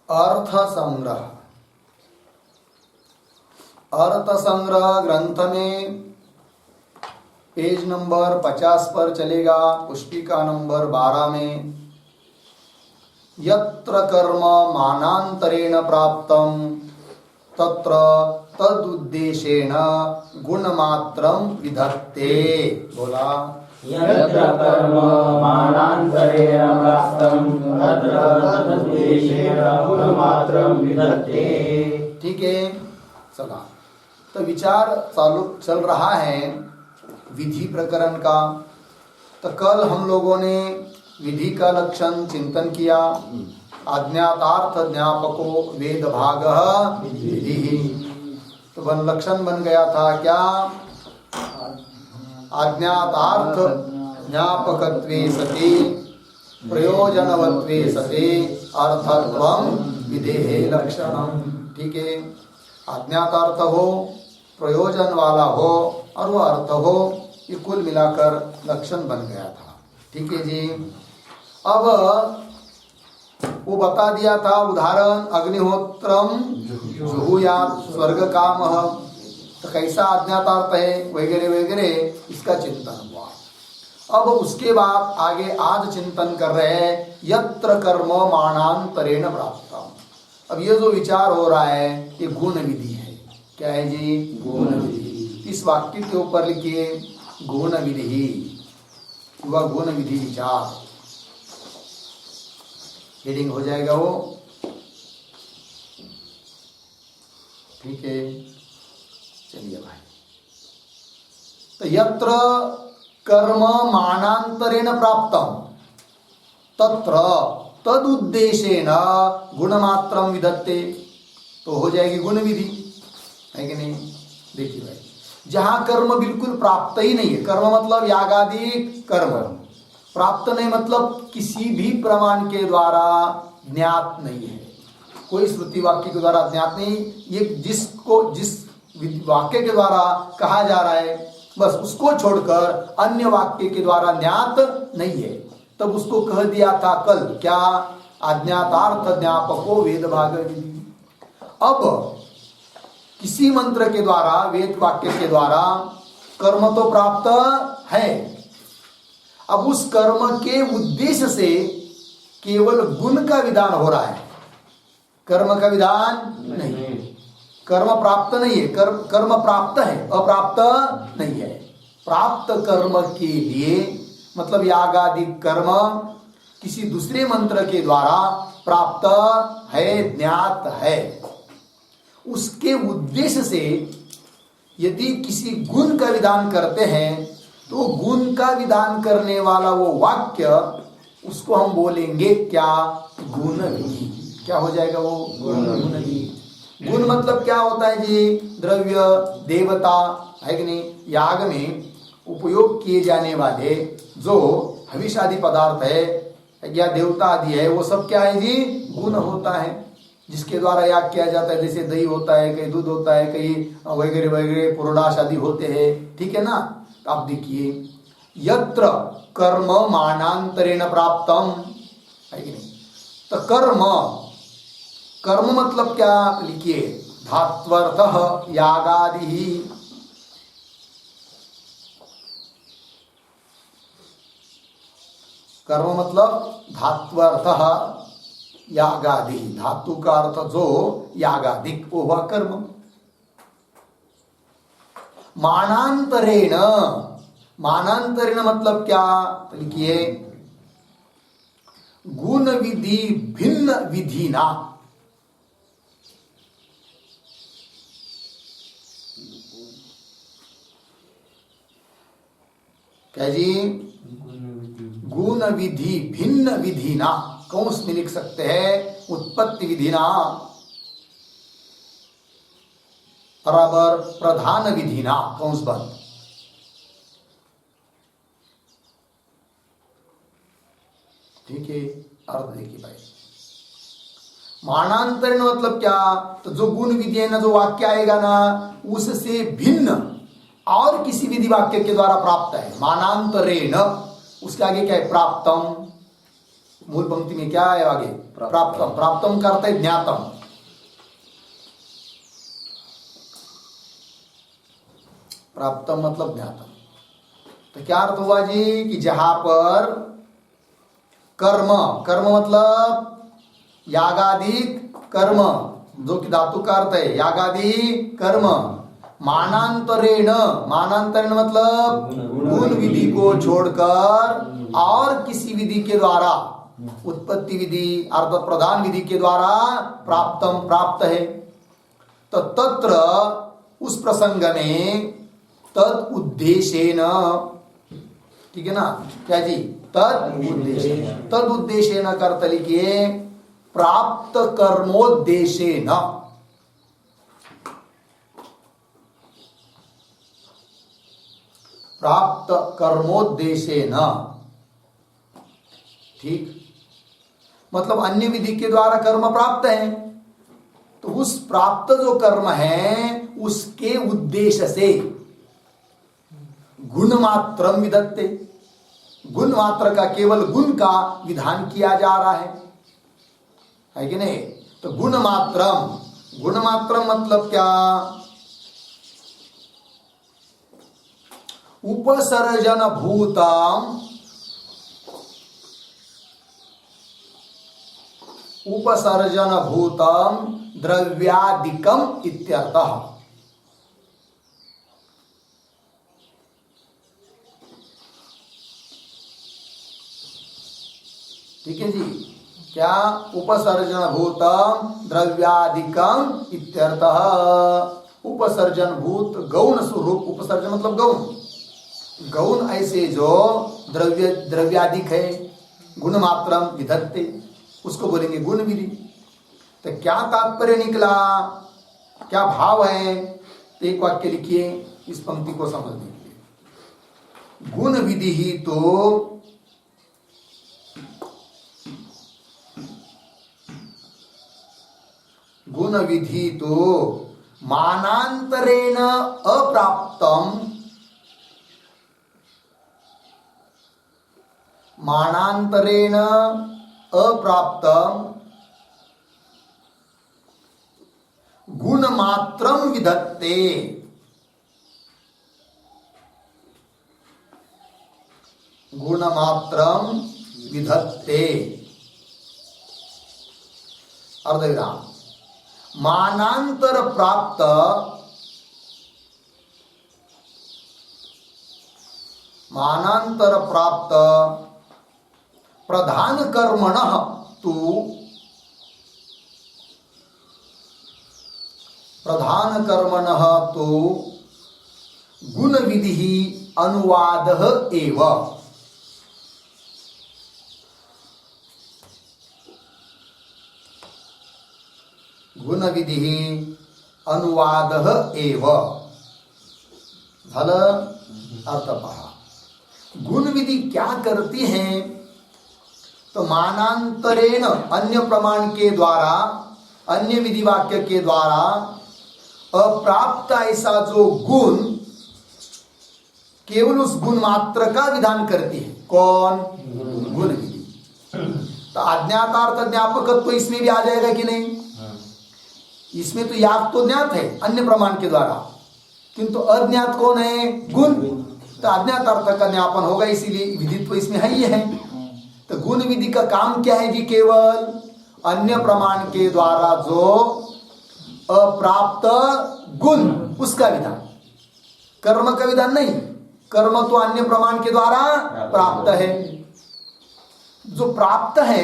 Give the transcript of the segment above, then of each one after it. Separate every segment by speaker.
Speaker 1: अर्थ संग्रह। अर्थ संग्रह ग्रंथ में पेज नंबर 50 पर चलेगा, पुष्पिका नंबर 12 में। यत्र कर्म मानांतरेण प्राप्तम तत्र तदुद्देशेन गुणमात्रं विधत्ते। बोला,
Speaker 2: यत्र कर्म मानांतरेण प्राप्तं तत्र तदुद्देशेन गुणमात्रं विधत्ते।
Speaker 1: ठीक है, चला। तो विचार चल रहा है विधि प्रकरण का। तो कल हम लोगों ने विधि का लक्षण चिंतन किया। अज्ञातार्थ ज्ञापको वेद भागः विधि। तो वन लक्षण बन गया था क्या? अज्ञातार्थ ज्ञापकत्वे सति प्रयोजनवत्वे सति अर्थत्वं विधेः लक्षणम्। ठीक है, अज्ञातार्थ हो, प्रयोजन वाला हो और वो अर्थ हो, ये कुल मिलाकर लक्षण बन गया था। ठीक है जी। अब वो बता दिया था उदाहरण, अग्निहोत्रम जुहुयात् स्वर्ग कामः। तो कैसा अज्ञातार्थ है वगैरह वगैरह, इसका चिंतन हुआ। अब उसके बाद आगे आज चिंतन कर रहे हैं यत्र कर्म मानांतरेण प्राप्तम। अब ये जो विचार हो रहा है ये गुण विधि है। क्या है जी? गुण विधि। इस वाक्य के ऊपर लिखिए गुण विधि, वह गुण विधि विचार। हेडिंग हो जाएगा वो। ठीक है, चलिए भाई। तो यत्र कर्म मानांतरेण प्राप्तम तत्र तदुद्देशेन गुणमात्रं विधत्ते। तो हो जाएगी गुण विधि, है कि नहीं? देखिए भाई, जहां कर्म बिल्कुल प्राप्त ही नहीं है, कर्म मतलब यागादि कर्म, प्राप्त नहीं मतलब किसी भी प्रमाण के द्वारा ज्ञात नहीं है, कोई श्रुति वाक्य के द्वारा ज्ञात नहीं। ये जिस वाक्य के द्वारा कहा जा रहा है बस उसको छोड़कर अन्य वाक्य के द्वारा ज्ञात नहीं है। तब उसको कह दिया था कल क्या? अज्ञातार्थ ज्ञापको वेद भाग विधि। अब किसी मंत्र के द्वारा, वेद वाक्य के द्वारा कर्म तो प्राप्त है। अब उस कर्म के उद्देश्य से केवल गुण का विधान हो रहा है, कर्म का विधान नहीं। कर्म प्राप्त नहीं है, कर्म प्राप्त है, अप्राप्त नहीं है। प्राप्त कर्म के लिए मतलब यागादि कर्म किसी दूसरे मंत्र के द्वारा प्राप्त है, ज्ञात है। उसके उद्देश्य से यदि किसी गुण का विधान करते हैं तो गुण का विधान करने वाला वो वाक्य, उसको हम बोलेंगे क्या? गुण विधि। क्या हो जाएगा वो? गुण विधि। गुण मतलब क्या होता है जी? द्रव्य, देवता, है कि नहीं? याग में उपयोग किए जाने वाले जो हविष आदि पदार्थ है या देवता आदि है, वो सब क्या है जी? गुण होता है, जिसके द्वारा याग किया जाता है। जैसे दही होता है, कहीं दूध होता है, कहीं वगैरह वगैरह पुरोडाश आदि होते हैं। ठीक है ना? तो आप देखिए यत्र कर्म मानांतरेण प्राप्तम, है कि नहीं? तो कर्म मतलब क्या? लिखिए धात्वर्थः यागादि। कर्म मतलब धात्वर्थः यागादि, धातु का अर्थ जो यागादिक, वो हुआ कर्म। मानांतरेण, मानांतरेण मतलब क्या? तो लिखिए गुण विधि भिन्न विधिना। क्या जी? गुण विधि भिन्न विधिना, कौंस में लिख सकते हैं उत्पत्ति विधिना बराबर प्रधान विधिना, कौंस बंद। ठीक है, अर्थ देखिए भाई। मानांतरण मतलब क्या? तो जो गुण विधि है ना, जो वाक्य आएगा ना, उससे भिन्न और किसी विधि वाक्य के द्वारा प्राप्त है। मानांतरेण, उसके आगे क्या है? प्राप्तम। मूल पंक्ति में क्या है आगे? प्राप्तम। प्राप्तम का अर्थ है ज्ञातम। प्राप्तम मतलब ज्ञातम। तो क्या अर्थ हुआ जी? कि जहां पर कर्म, कर्म मतलब यागादिक कर्म, जो कि धातु का अर्थ है यागादि कर्म, मानांतरेण, मानांतरेण मतलब गुण विधि को छोड़कर और किसी विधि के द्वारा, उत्पत्ति विधि अर्थात प्रधान विधि के द्वारा प्राप्तम प्राप्त है। तो तत्र उस प्रसंग में तद उद्देश्येन, ठीक है ना? क्या जी? तद उद्देश्य, तद उद्देश्येन कर्त लिखिए प्राप्त कर्मोद्देश्येन। प्राप्त कर्मोद्देश्येन, ठीक, मतलब अन्य विधि के द्वारा कर्म प्राप्त है, तो उस प्राप्त जो कर्म है उसके उद्देश्य से गुण मात्रम विधत्ते, गुण मात्र का, केवल गुण का विधान किया जा रहा है कि नहीं? तो गुण मात्रम, गुण मात्रम मतलब क्या? उपसर्जन भूतम, उपसर्जन भूतम द्रव्यादिकम इत्यर्थः। ठीक है जी? क्या? उपसर्जन भूतम द्रव्यादिकम इत्यर्थः। उपसर्जन भूत गौण स्वरूप, उपसर्जन मतलब गौण, गौण ऐसे जो द्रव्य द्रव्यादिक है, गुण मात्रम विधत्ते, उसको बोलेंगे गुण विधि। तो क्या तात्पर्य निकला, क्या भाव है? तो एक वाक्य लिखिए, इस पंक्ति को समझने के लिए। गुण विधि ही तो गुण विधि तो मानांतरेण अप्राप्तम, मानांतरेण अप्राप्तम गुण मात्रम विधत्ते, गुण मात्रम विधत्ते। अर्धविराम। मानांतर प्राप्त, मानांतर प्राप्त प्रधान कर्मणः तु, प्रधान कर्मणः तु गुण विधि अनुवादः एव। गुण विधि अनुवादः एव। झालं अर्थ पहा। गुण विधि क्या करती है? तो मानांतरेण, अन्य प्रमाण के द्वारा, अन्य विधि वाक्य के द्वारा अप्राप्त ऐसा जो गुण, केवल उस गुण मात्र का विधान करती है। कौन? गुण विधि। तो अज्ञातार्थ ज्ञापकत्व तो इसमें भी आ जाएगा कि नहीं? इसमें तो याद तो ज्ञात है अन्य प्रमाण के द्वारा, किंतु अज्ञात कौन है? गुण। तो अज्ञात अर्थ का ज्ञापन होगा, इसीलिए विधित्व तो इसमें है ही है। तो गुण विधि का काम क्या है जी? केवल अन्य प्रमाण के द्वारा जो अप्राप्त गुण, उसका विधान, कर्म का विधान नहीं। कर्म तो अन्य प्रमाण के द्वारा प्राप्त है। जो प्राप्त है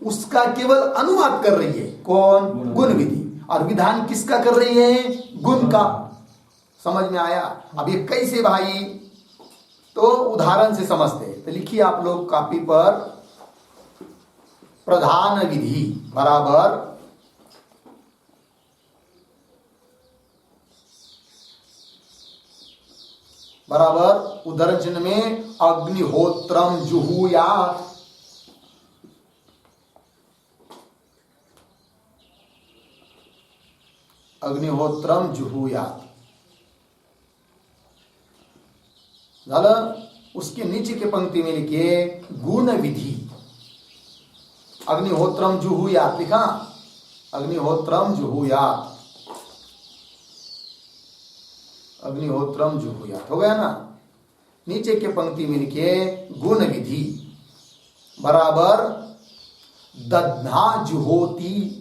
Speaker 1: उसका केवल अनुवाद कर रही है। कौन? गुण विधि। और विधान किसका कर रही है? गुण का। समझ में आया? अब ये कैसे भाई? तो उदाहरण से समझते हैं। तो लिखिए आप लोग कॉपी पर, प्रधान विधि बराबर उदाहरण चिन्ह में अग्निहोत्रम जुहुयात। अग्निहोत्रम जुहुयात झालं। उसके नीचे के पंक्ति में लिखिए गुण विधि। अग्निहोत्रम जुहुयात लिखा, अग्निहोत्रम जुहुयात, अग्निहोत्रम जुहुयात हो गया ना। नीचे के पंक्ति में लिखिए गुण विधि बराबर दध्ना जुहोति।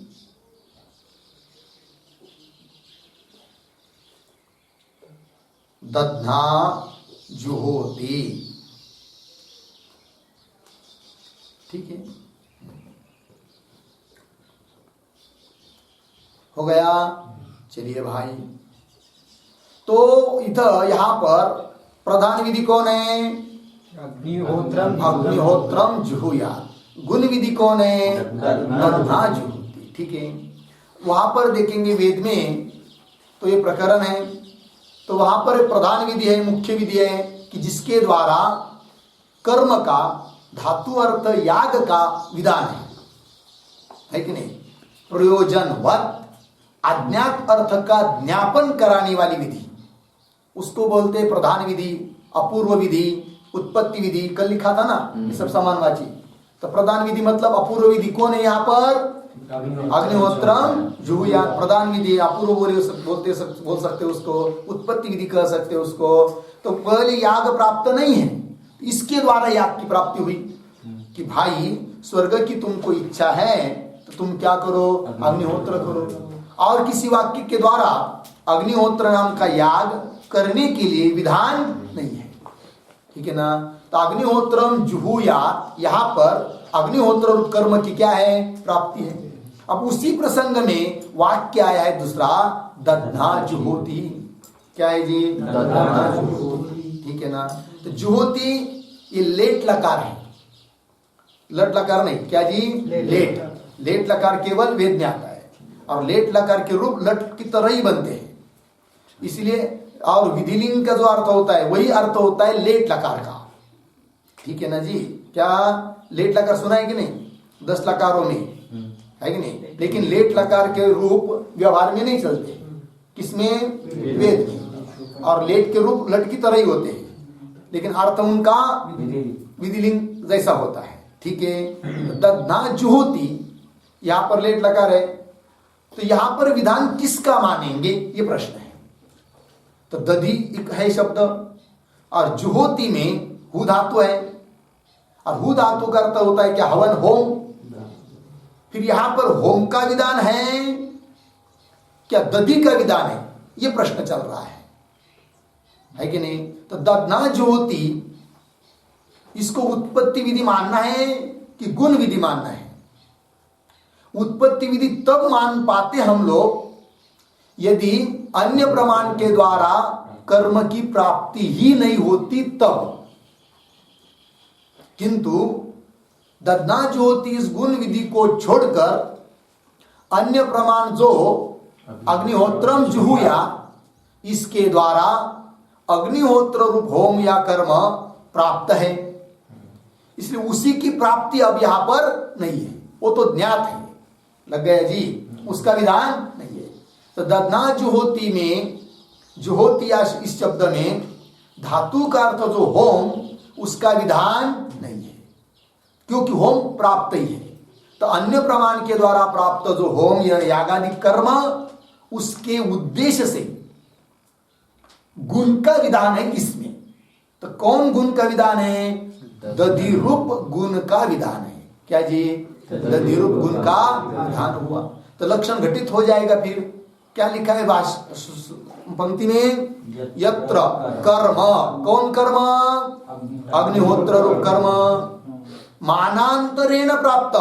Speaker 1: दध्ना जुहोति, ठीक है, हो गया। चलिए भाई, तो इधर यहां पर प्रधान विधि कौन है? अग्निहोत्रम जुहुयात। गुण विधि कौन है? दध्ना जुहोति, ठीक है। वहां पर देखेंगे वेद में तो ये प्रकरण है, तो वहां पर प्रधान विधि है, मुख्य विधि है कि जिसके द्वारा कर्म का धातु अर्थ याग का विधान है कि नहीं? प्रयोजनवत अज्ञात अर्थ का ज्ञापन कराने वाली विधि, उसको बोलते हैं प्रधान विधि, अपूर्व विधि, उत्पत्ति विधि। कल लिखा था ना, ये सब समानवाची। तो प्रधान विधि मतलब अपूर्व विधि कौन है यहाँ पर? अग्निहोत्रम जुहुयात प्रधान विधि। अपूर्व बोल सकते उसको, उत्पत्ति विधि कह सकते उसको। तो पहले याग प्राप्त नहीं है, इसके द्वारा याग की प्राप्ति हुई कि भाई स्वर्ग की तुमको इच्छा है तो तुम क्या करो? अग्निहोत्र करो। और किसी वाक्य के द्वारा अग्निहोत्र नाम का याग करने के लिए विधान नहीं है, ठीक है ना। तो अग्निहोत्रम जुहुयात, यहाँ पर अग्निहोत्र रूप कर्म की क्या है? प्राप्ति है। अब उसी प्रसंग में वाक्य आया है दूसरा, दध्ना जुहोति। क्या है जी? दध्ना जुहोति, ठीक है ना। तो जुहोति ये लेट लकार है, लट लकार नहीं। क्या जी? लेट। लेट लकार केवल वेद में आता है, और लेट लकार के रूप लट की तरह ही बनते हैं, इसलिए। और विधिलिंग का जो अर्थ होता है वही अर्थ होता है लेट लकार का, ठीक है ना जी। क्या लेट लकार सुना है कि नहीं? 10 लकारों में है कि नहीं? लेकिन लेट लकार के रूप व्यवहार में नहीं चलते, किसमें? वेद में। और लेट के रूप लट की तरह ही होते हैं, लेकिन अर्थ उनका विधिलिंग जैसा होता है, ठीक है। दध्ना जुहोति, यहां पर लेट लकार है, तो यहां पर विधान किसका मानेंगे ये प्रश्न है। तो दधि एक है शब्द, और जुहोति में हु धातु है, और हु धातु का अर्थ होता है क्या? हवन, होम। फिर यहां पर होम का विधान है क्या दधि का विधान है? ये प्रश्न चल रहा है कि नहीं? तो दध्ना जुहोति, इसको उत्पत्ति विधि मानना है कि गुण विधि मानना है? उत्पत्ति विधि तब मान पाते हम लोग यदि अन्य प्रमाण के द्वारा कर्म की प्राप्ति ही नहीं होती तब। किंतु दध्ना जुहोति इस गुण विधि को छोड़कर अन्य प्रमाण जो अग्निहोत्रम जुहुया, इसके द्वारा अग्निहोत्र रूप होम या कर्म प्राप्त है, इसलिए उसी की प्राप्ति अब यहां पर नहीं है, वो तो ज्ञात है। लग गया जी? उसका विधान नहीं है। तो दध्ना जुहोति में, जुहोति इस शब्द में धातु का अर्थ जो होम, उसका विधान नहीं है, क्योंकि होम प्राप्त ही है। तो अन्य प्रमाण के द्वारा प्राप्त जो होम या यागादि कर्म, उसके उद्देश्य से गुण का विधान है इसमें। तो कौन गुण का विधान है? दधि रूप गुण का विधान है। क्या जी? दधि रूप गुण का विधान हुआ, तो लक्षण घटित हो जाएगा। फिर क्या लिखा है पंक्ति में? यत्र कर्म, कौन कर्म? अग्निहोत्र रूप कर्म, मानांतरेण प्राप्त,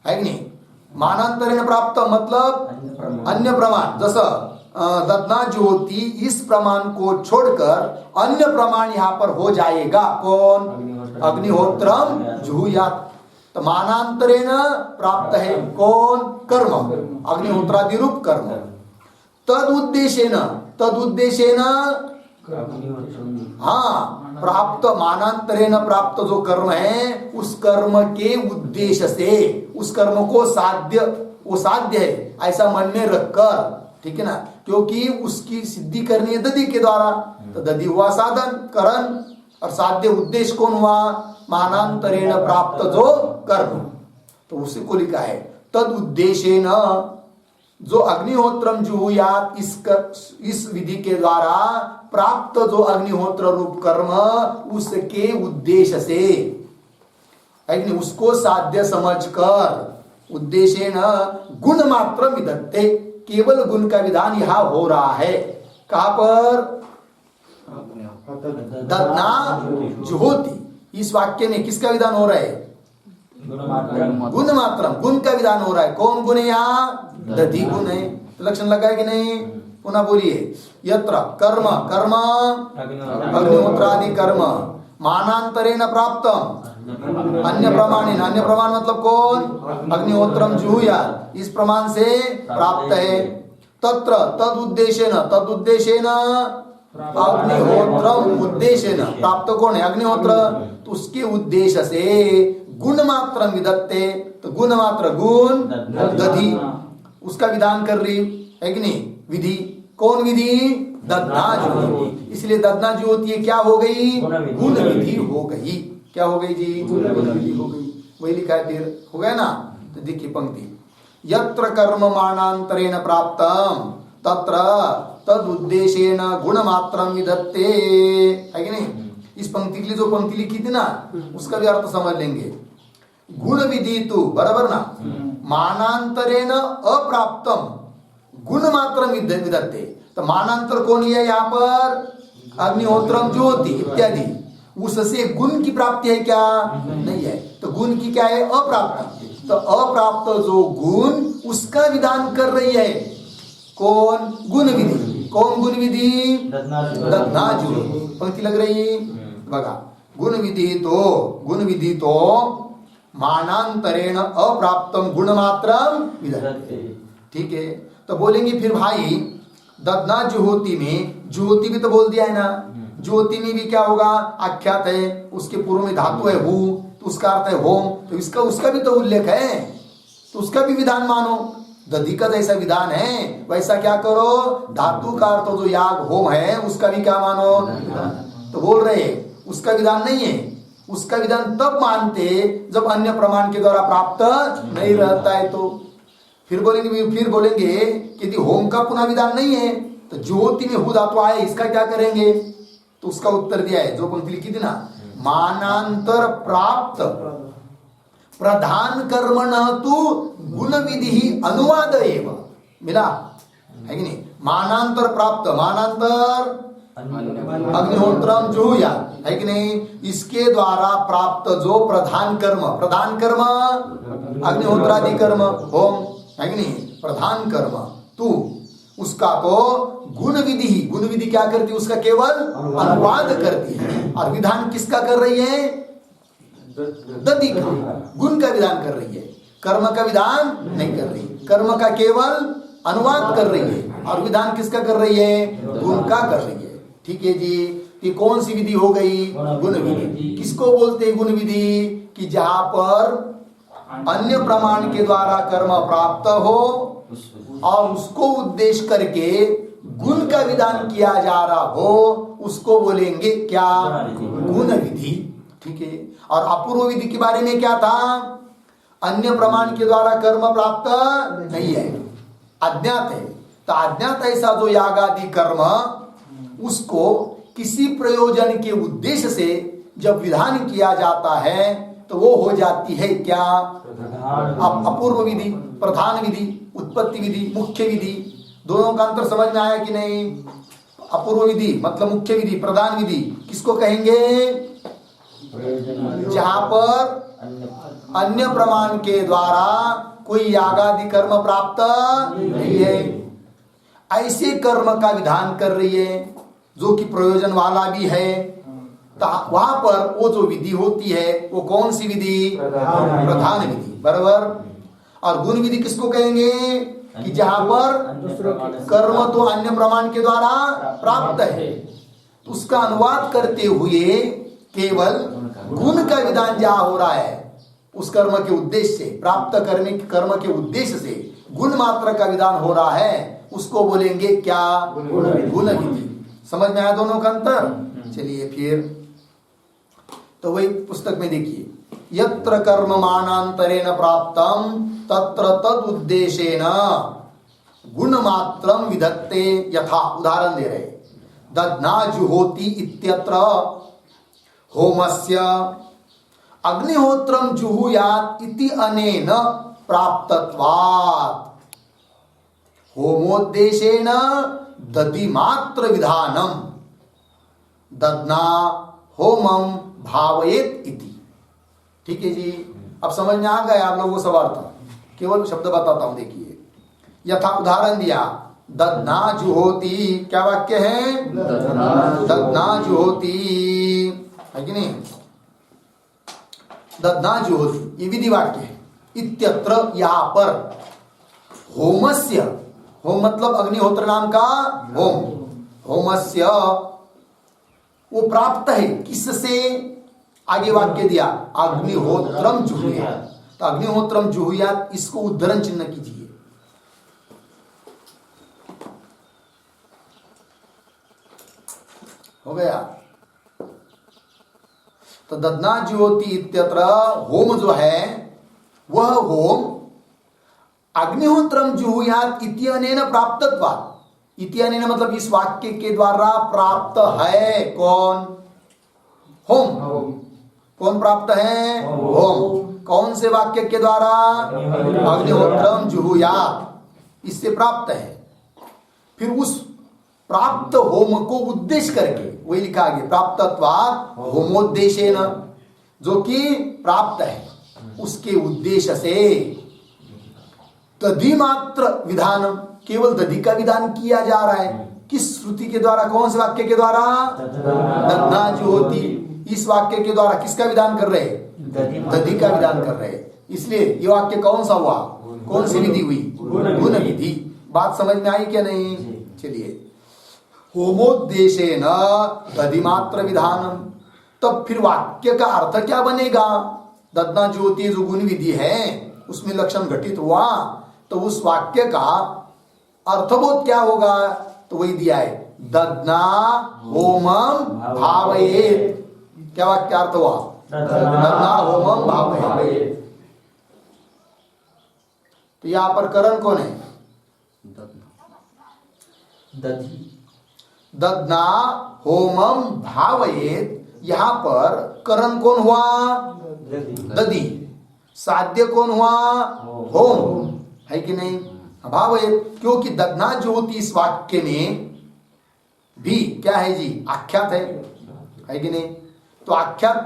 Speaker 1: है कि नहीं? मानांतरेण प्राप्त मतलब अन्य प्रमाण, जसं ददना ज्योति इस प्रमाण को छोड़कर अन्य प्रमाण यहाँ पर हो जाएगा। कौन? अग्निहोत्रम जुहुयात। तो मानांतरेण प्राप्त है कौन? कर्म, अग्निहोत्रादि रूप कर्म। तद उद्देश्येन हाँ प्राप्त, मानांतरेण प्राप्त जो कर्म है उस कर्म के उद्देश्य से, उस कर्म को वो साध्य है ऐसा मन में रखकर, ठीक है ना, क्योंकि उसकी सिद्धि करनी है दधि के द्वारा, तो दधि हुआ साधन करण और साध्य उद्देश्य कौन हुआ? मानांतरेण प्राप्त जो कर्म। तो उसी को लिखा है तद उद्देश्येन, जो अग्निहोत्रम जुहुयात इस विधि के द्वारा प्राप्त जो अग्निहोत्र रूप कर्म उसके उद्देश्य से, उसको साध्य समझकर उद्देश्येन गुण मात्र विदत्ते, केवल गुण का विधान यहां हो रहा है। कहां पर? ददना जुहोति, इस वाक्य में किसका विधान हो रहा है? गुण मात्र, गुण का विधान हो रहा है। कौन गुण है यहाँ? दधि गुण है। तो लक्षण लगा है कि नहीं? पुनः बोलिए। यत्र कर्म कर्म अग्निहोत्रादि कर्म मानांतरेण प्राप्तम अन्य प्रमाणेन, अन्य प्रमाण मतलब कौन? अग्निहोत्रम जुहुयात, इस प्रमाण से प्राप्त है। तत्र तद उद्देश्येन अग्निहोत्रम उद्देश्येन प्राप्त कौन है? अग्निहोत्र। तो उसके उद्देश्य से गुण मात्र विदत्ते, तो गुण मात्र गुण दधि, उसका विधान कर रही है कि नहीं? विधि। कौन विधि? ददना ज्योति। इसलिए ददना ज्योति क्या हो गई? गुण विधि हो गई। क्या हो गई जी? गुण विधि हो गई। वही लिखा है, फिर हो गया ना? तो देखिए पंक्ति, यत्र कर्म मानांतरेण प्राप्तम तत्र तद उद्देश्येन गुण मात्रम विदत्ते, है कि नहीं? इस पंक्ति के लिए जो पंक्ति लिखी थी ना उसका भी अर्थ समझ लेंगे। गुण विधि तु बराबर ना, मानांतरेण अप्राप्तम गुण मात्रम विदत्ते। तो मानांतर कौन है यहाँ पर? अग्निहोत्रम ज्योति इत्यादि, उससे गुण की प्राप्ति है क्या? नहीं है। तो गुण की क्या है? अप्राप्त। तो अप्राप्त जो गुण उसका विधान कर रही है कौन? गुण विधि। कौन गुण विधि? ददना ज्योति। पंक्ति लग रही बघा, गुण विधि तो मानांतरेण अप्राप्तम गुण मात्रम विदत्ते। ठीक है, तो बोलेंगे फिर भाई ददना ज्योति में, ज्योति भी तो बोल दिया है ना, ज्योति में भी क्या होगा? आख्यात है, उसके पूर्व में धातु है हु, तो उसका अर्थ है होम, तो इसका उसका भी तो उल्लेख है, तो उसका भी विधान मानो। दधि का जैसा विधान है वैसा क्या करो? धातु का अर्थ जो याग होम है उसका भी क्या मानो? तो बोल रहे उसका विधान नहीं है, उसका विधान तब मानते जब अन्य प्रमाण के द्वारा प्राप्त नहीं रहता है। तो फिर बोलेंगे कि यदि होम का पुनः विधान नहीं है तो ज्योति में हु धातु आए, इसका क्या करेंगे? तो उसका उत्तर दिया है जो पंक्ति लिखी थी ना, मानांतर प्राप्त प्रधान कर्मण तु गुण विधि अनुवाद एव। मिला है कि नहीं? मानांतर प्राप्त, मानांतर अग्निहोत्रम जुहुयात, है कि नहीं? इसके द्वारा प्राप्त जो प्रधान कर्म अग्निहोत्रादि कर्म होम, है कि नहीं? प्रधान कर्म तू उसका तो गुण विधि क्या करती है? उसका केवल अनुवाद करती है। और विधान किसका कर रही है? दधि का, गुण का विधान कर रही है, कर्म का विधान नहीं कर रही। कर्म का केवल अनुवाद कर रही है और विधान किसका कर रही है? गुण का कर रही है। ठीक है जी, ये कौन सी विधि हो गई? गुण विधि। किसको बोलते हैं गुण विधि? कि जहां पर अन्य प्रमाण के द्वारा कर्म प्राप्त हो और उसको उद्देश्य करके गुण का विधान किया जा रहा हो, उसको बोलेंगे क्या? गुण विधि। ठीक है, और अपूर्व विधि के बारे में क्या था? अन्य प्रमाण के द्वारा कर्म प्राप्त नहीं है, अज्ञात है। तो अज्ञात ऐसा जो याग आदि कर्म, उसको किसी प्रयोजन के उद्देश्य से जब विधान किया जाता है तो वो हो जाती है क्या? अपूर्व विधि, प्रधान विधि, उत्पत्ति विधि, मुख्य विधि। दोनों का अंतर समझ में आया कि नहीं? अपूर्व विधि मतलब मुख्य विधि, प्रधान विधि किसको कहेंगे? जहां पर अन्य प्रमाण के द्वारा कोई यागादि कर्म प्राप्त नहीं है। ऐसे कर्म का विधान कर रही है जो कि प्रयोजन वाला भी है। वहां पर वो जो विधि होती है वो कौन सी विधि? प्रधान विधि, बराबर। और गुण विधि किसको कहेंगे? कि जहां पर कर्म तो अन्य प्रमाण के द्वारा प्राप्त है, तो उसका अनुवाद करते हुए केवल गुण का विधान जहां हो रहा है, उस कर्म के उद्देश्य से, प्राप्त कर्म के उद्देश्य से गुण मात्र का विधान हो रहा है, उसको बोलेंगे क्या? गुण विधि। समझ में आया दोनों का अंतर? चलिए फिर तो वही पुस्तक में देखिए, यत्र कर्म मानांतरेण प्राप्तम तत्र तद उद्देशेन गुण मात्रम विधत्ते। यथा, उदाहरण दे रहे, दध्ना जुहोति इत्यत्र होमस्य अग्निहोत्रम जुहुयात इति अनेन प्राप्तत्वात् होमोद्देशेन दधि मात्र विधानम दध्ना होमम भावयेत इति। ठीक है जी, अब समझ में आ गया आप लोगों को सब अर्थ? केवल शब्द बताता हूं, देखिए। यथा, उदाहरण दिया, दध्ना जुहोति, क्या वाक्य है? दध्ना जुहोति, है कि नहीं? दध्ना जुहोति ये विधि वाक्य है। इत्यत्र, यहां पर, होमस्य, होम मतलब अग्निहोत्र नाम का होम, होमस्य वो प्राप्त है किससे? आगे वाक्य दिया, अग्निहोत्रम जुहुयात। तो अग्निहोत्रम जुहुयात, इसको उद्धरण चिन्ह कीजिए। हो गया। तो दध्ना ज्योति इत्यत्र होम जो है वह होम अग्निहोत्रम जुहुयात इत्यनेन प्राप्तत्वात्। इत्यनेन मतलब इस वाक्य के द्वारा प्राप्त है। कौन? होम। कौन प्राप्त है? होम। कौन से वाक्य के द्वारा? अग्निहोत्रम जुहुयात, इससे प्राप्त है। फिर उस प्राप्त होम को उद्देश्य करके वही लिखा गया, प्राप्तत्वात् होमोद्देशेन, जो कि प्राप्त है उसके उद्देश्य से दधि मात्र विधान, केवल दधि का विधान किया जा रहा है। किस श्रुति के द्वारा? कौन से वाक्य के द्वारा? दध्ना जुहोति। इस वाक्य के द्वारा किसका विधान कर रहे? दधि का विधान कर रहे। इसलिए ये वाक्य कौन सा हुआ? कौन सी विधि हुई? गुण विधि। बात समझ में आई क्या नहीं? चलिए, होमोद्देशेन दधि मात्र विधानम, तब फिर वाक्य का अर्थ क्या बनेगा? दध्ना ज्योति जो गुण विधि है उसमें लक्षण घटित हुआ, तो उस वाक्य का अर्थबोध क्या होगा? तो वही दिया है, दध्ना होमम भावयेत। क्या वाक्य अर्थ हुआ? दध्ना होमम भावयेत। तो यहां पर करण कौन है? दध्ना होमम भावयेत, यहां पर करण कौन हुआ? दधि। साध्य कौन हुआ? होम, है कि नहीं? भावयेत, क्योंकि दध्ना ज्योति इस वाक्य में भी क्या है जी? आख्यात है कि नहीं? तो आख्यात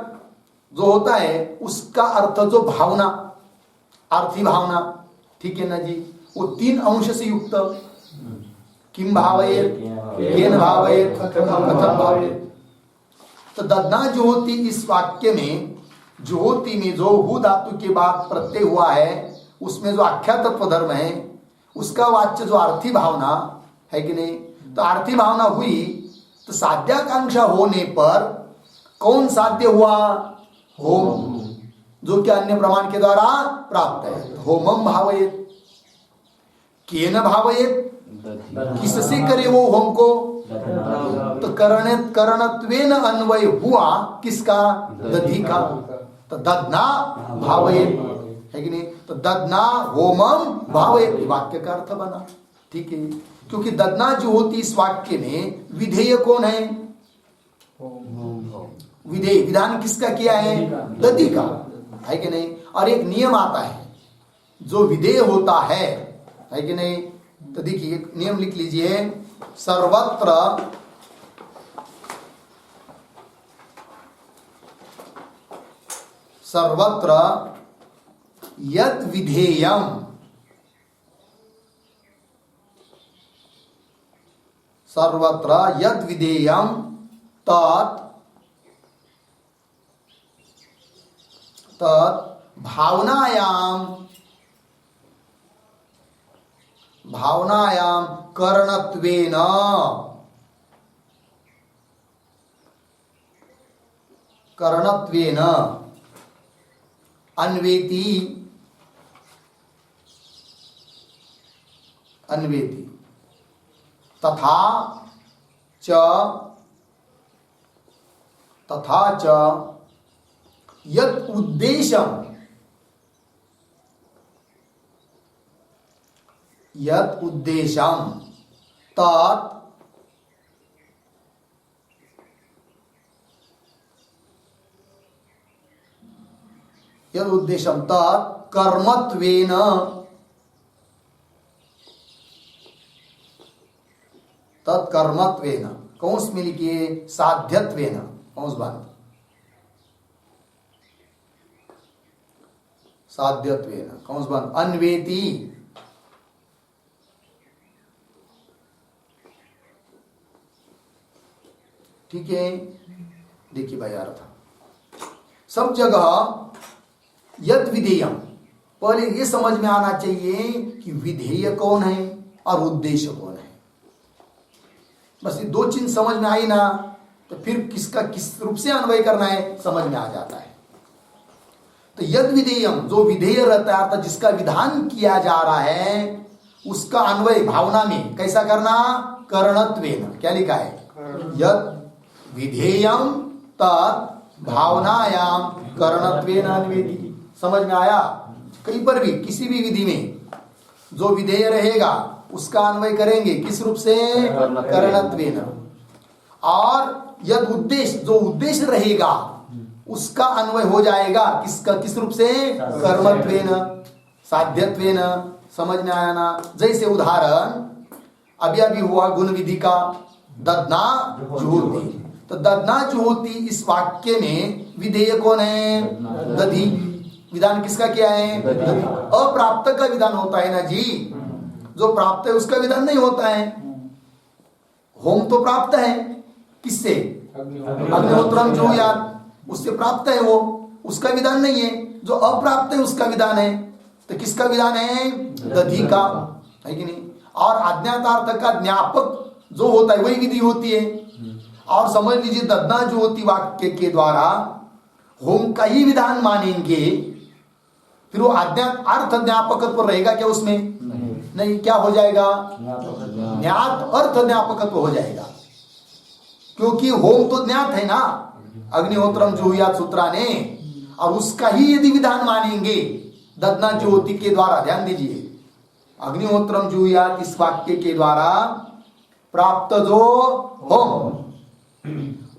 Speaker 1: जो होता है उसका अर्थ जो भावना, अर्थी भावना, ठीक है ना जी? वो 3 अंश से युक्त, किम भावयेत, केन भावयेत, कथम भावयेत। तो दध्ना ज्योति इस वाक्य में, ज्योति में जो हु धातु के बाद प्रत्यय हुआ है उसमें जो आख्यातत्व धर्म है उसका वाच्य जो आर्थी भावना है कि नहीं? तो आर्थी भावना हुई तो साध्याकांक्षा होने पर कौन साध्य हुआ? होम, जो कि अन्य प्रमाण के द्वारा प्राप्त है। होमम भावयेत, केन भावयेत, किससे करे वो होम को? तो करणत्वेन अन्वय हुआ किसका? दधि का। तो दध्ना भावयेत, है कि नहीं? तो दध्ना होमम भावयेत वाक्य का अर्थ बना। ठीक है, क्योंकि दध्ना जो होती इस वाक्य में विधेय कौन है? विधेय, विधान किसका किया है? दधि का, है कि नहीं? और एक नियम आता है, जो विधेय होता है कि नहीं? तो देखिए एक नियम लिख लीजिए, सर्वत्र सर्वत्र यत् विधेयम, सर्वत्र यत् विधेयम तत् भावनायाम करणत्वेन अन्वेति तथा च यत् उद्देश्यम तत् कर्मत्वेन कौंस में लिखिए साध्यत्वेन, कौंस बंद, साध्यत्वेन कौंस बंद, अन्वेति, ठीक है। देखिए भाई अर्थ सब जगह यद विधेयम, पहले ये समझ में आना चाहिए कि विधेय कौन है और उद्देश्य कौन है। बस ये दो चीज समझ में आई ना तो फिर किसका किस रूप से अन्वय करना है समझ में आ जाता है। तो यद विधेयम, जो विधेय रहता है अर्थात जिसका विधान किया जा रहा है, उसका अन्वय भावना में कैसा करना, करणत्वेन, क्या लिखा है, यद विधेयम तत् भावनायाम करणत्वेन अन्वेति। समझ में आया। कहीं पर भी किसी भी विधि में जो विधेय रहेगा उसका अन्वय करेंगे किस रूप से, करणत्वेन। और यद उद्देश्य, जो उद्देश्य रहेगा उसका अन्वय हो जाएगा किसका किस रूप से, कर्मत्वेन, साध्यत्वेन। समझ में आया ना। जैसे उदाहरण अभी हुआ गुण विधि का, ददना जुहोति। तो ददना जुहोति इस वाक्य में विधेय कौन है, दधि। विधान किसका किया है, अप्राप्त का विधान होता है ना जी। जो प्राप्त है उसका विधान नहीं होता है। होम तो प्राप्त है किससे, अग्निहोत्रम जुहुयात्, उससे प्राप्त है वो, उसका विधान नहीं है। जो अप्राप्त है उसका विधान है। तो किसका विधान है, दधि का, है कि नहीं। और अज्ञातार्थ का ज्ञापक जो होता है वही विधि होती है। और समझ लीजिए ददना जो होती वाक्य के द्वारा होम का ही विधान मानेंगे, फिर वो अज्ञात अर्थ ज्ञापकत्व रहेगा क्या उसमें, नहीं। क्या हो जाएगा, ज्ञात अर्थ ज्ञापकत्व हो जाएगा। क्योंकि होम तो ज्ञात है ना, अग्निहोत्रम जुहुयात् सूत्रा ने, और उसका ही यदि विधान मानेंगे ददना ज्योति के द्वारा, ध्यान दीजिए, अग्निहोत्रम जुहुयात् इस वाक्य के द्वारा प्राप्त जो होम,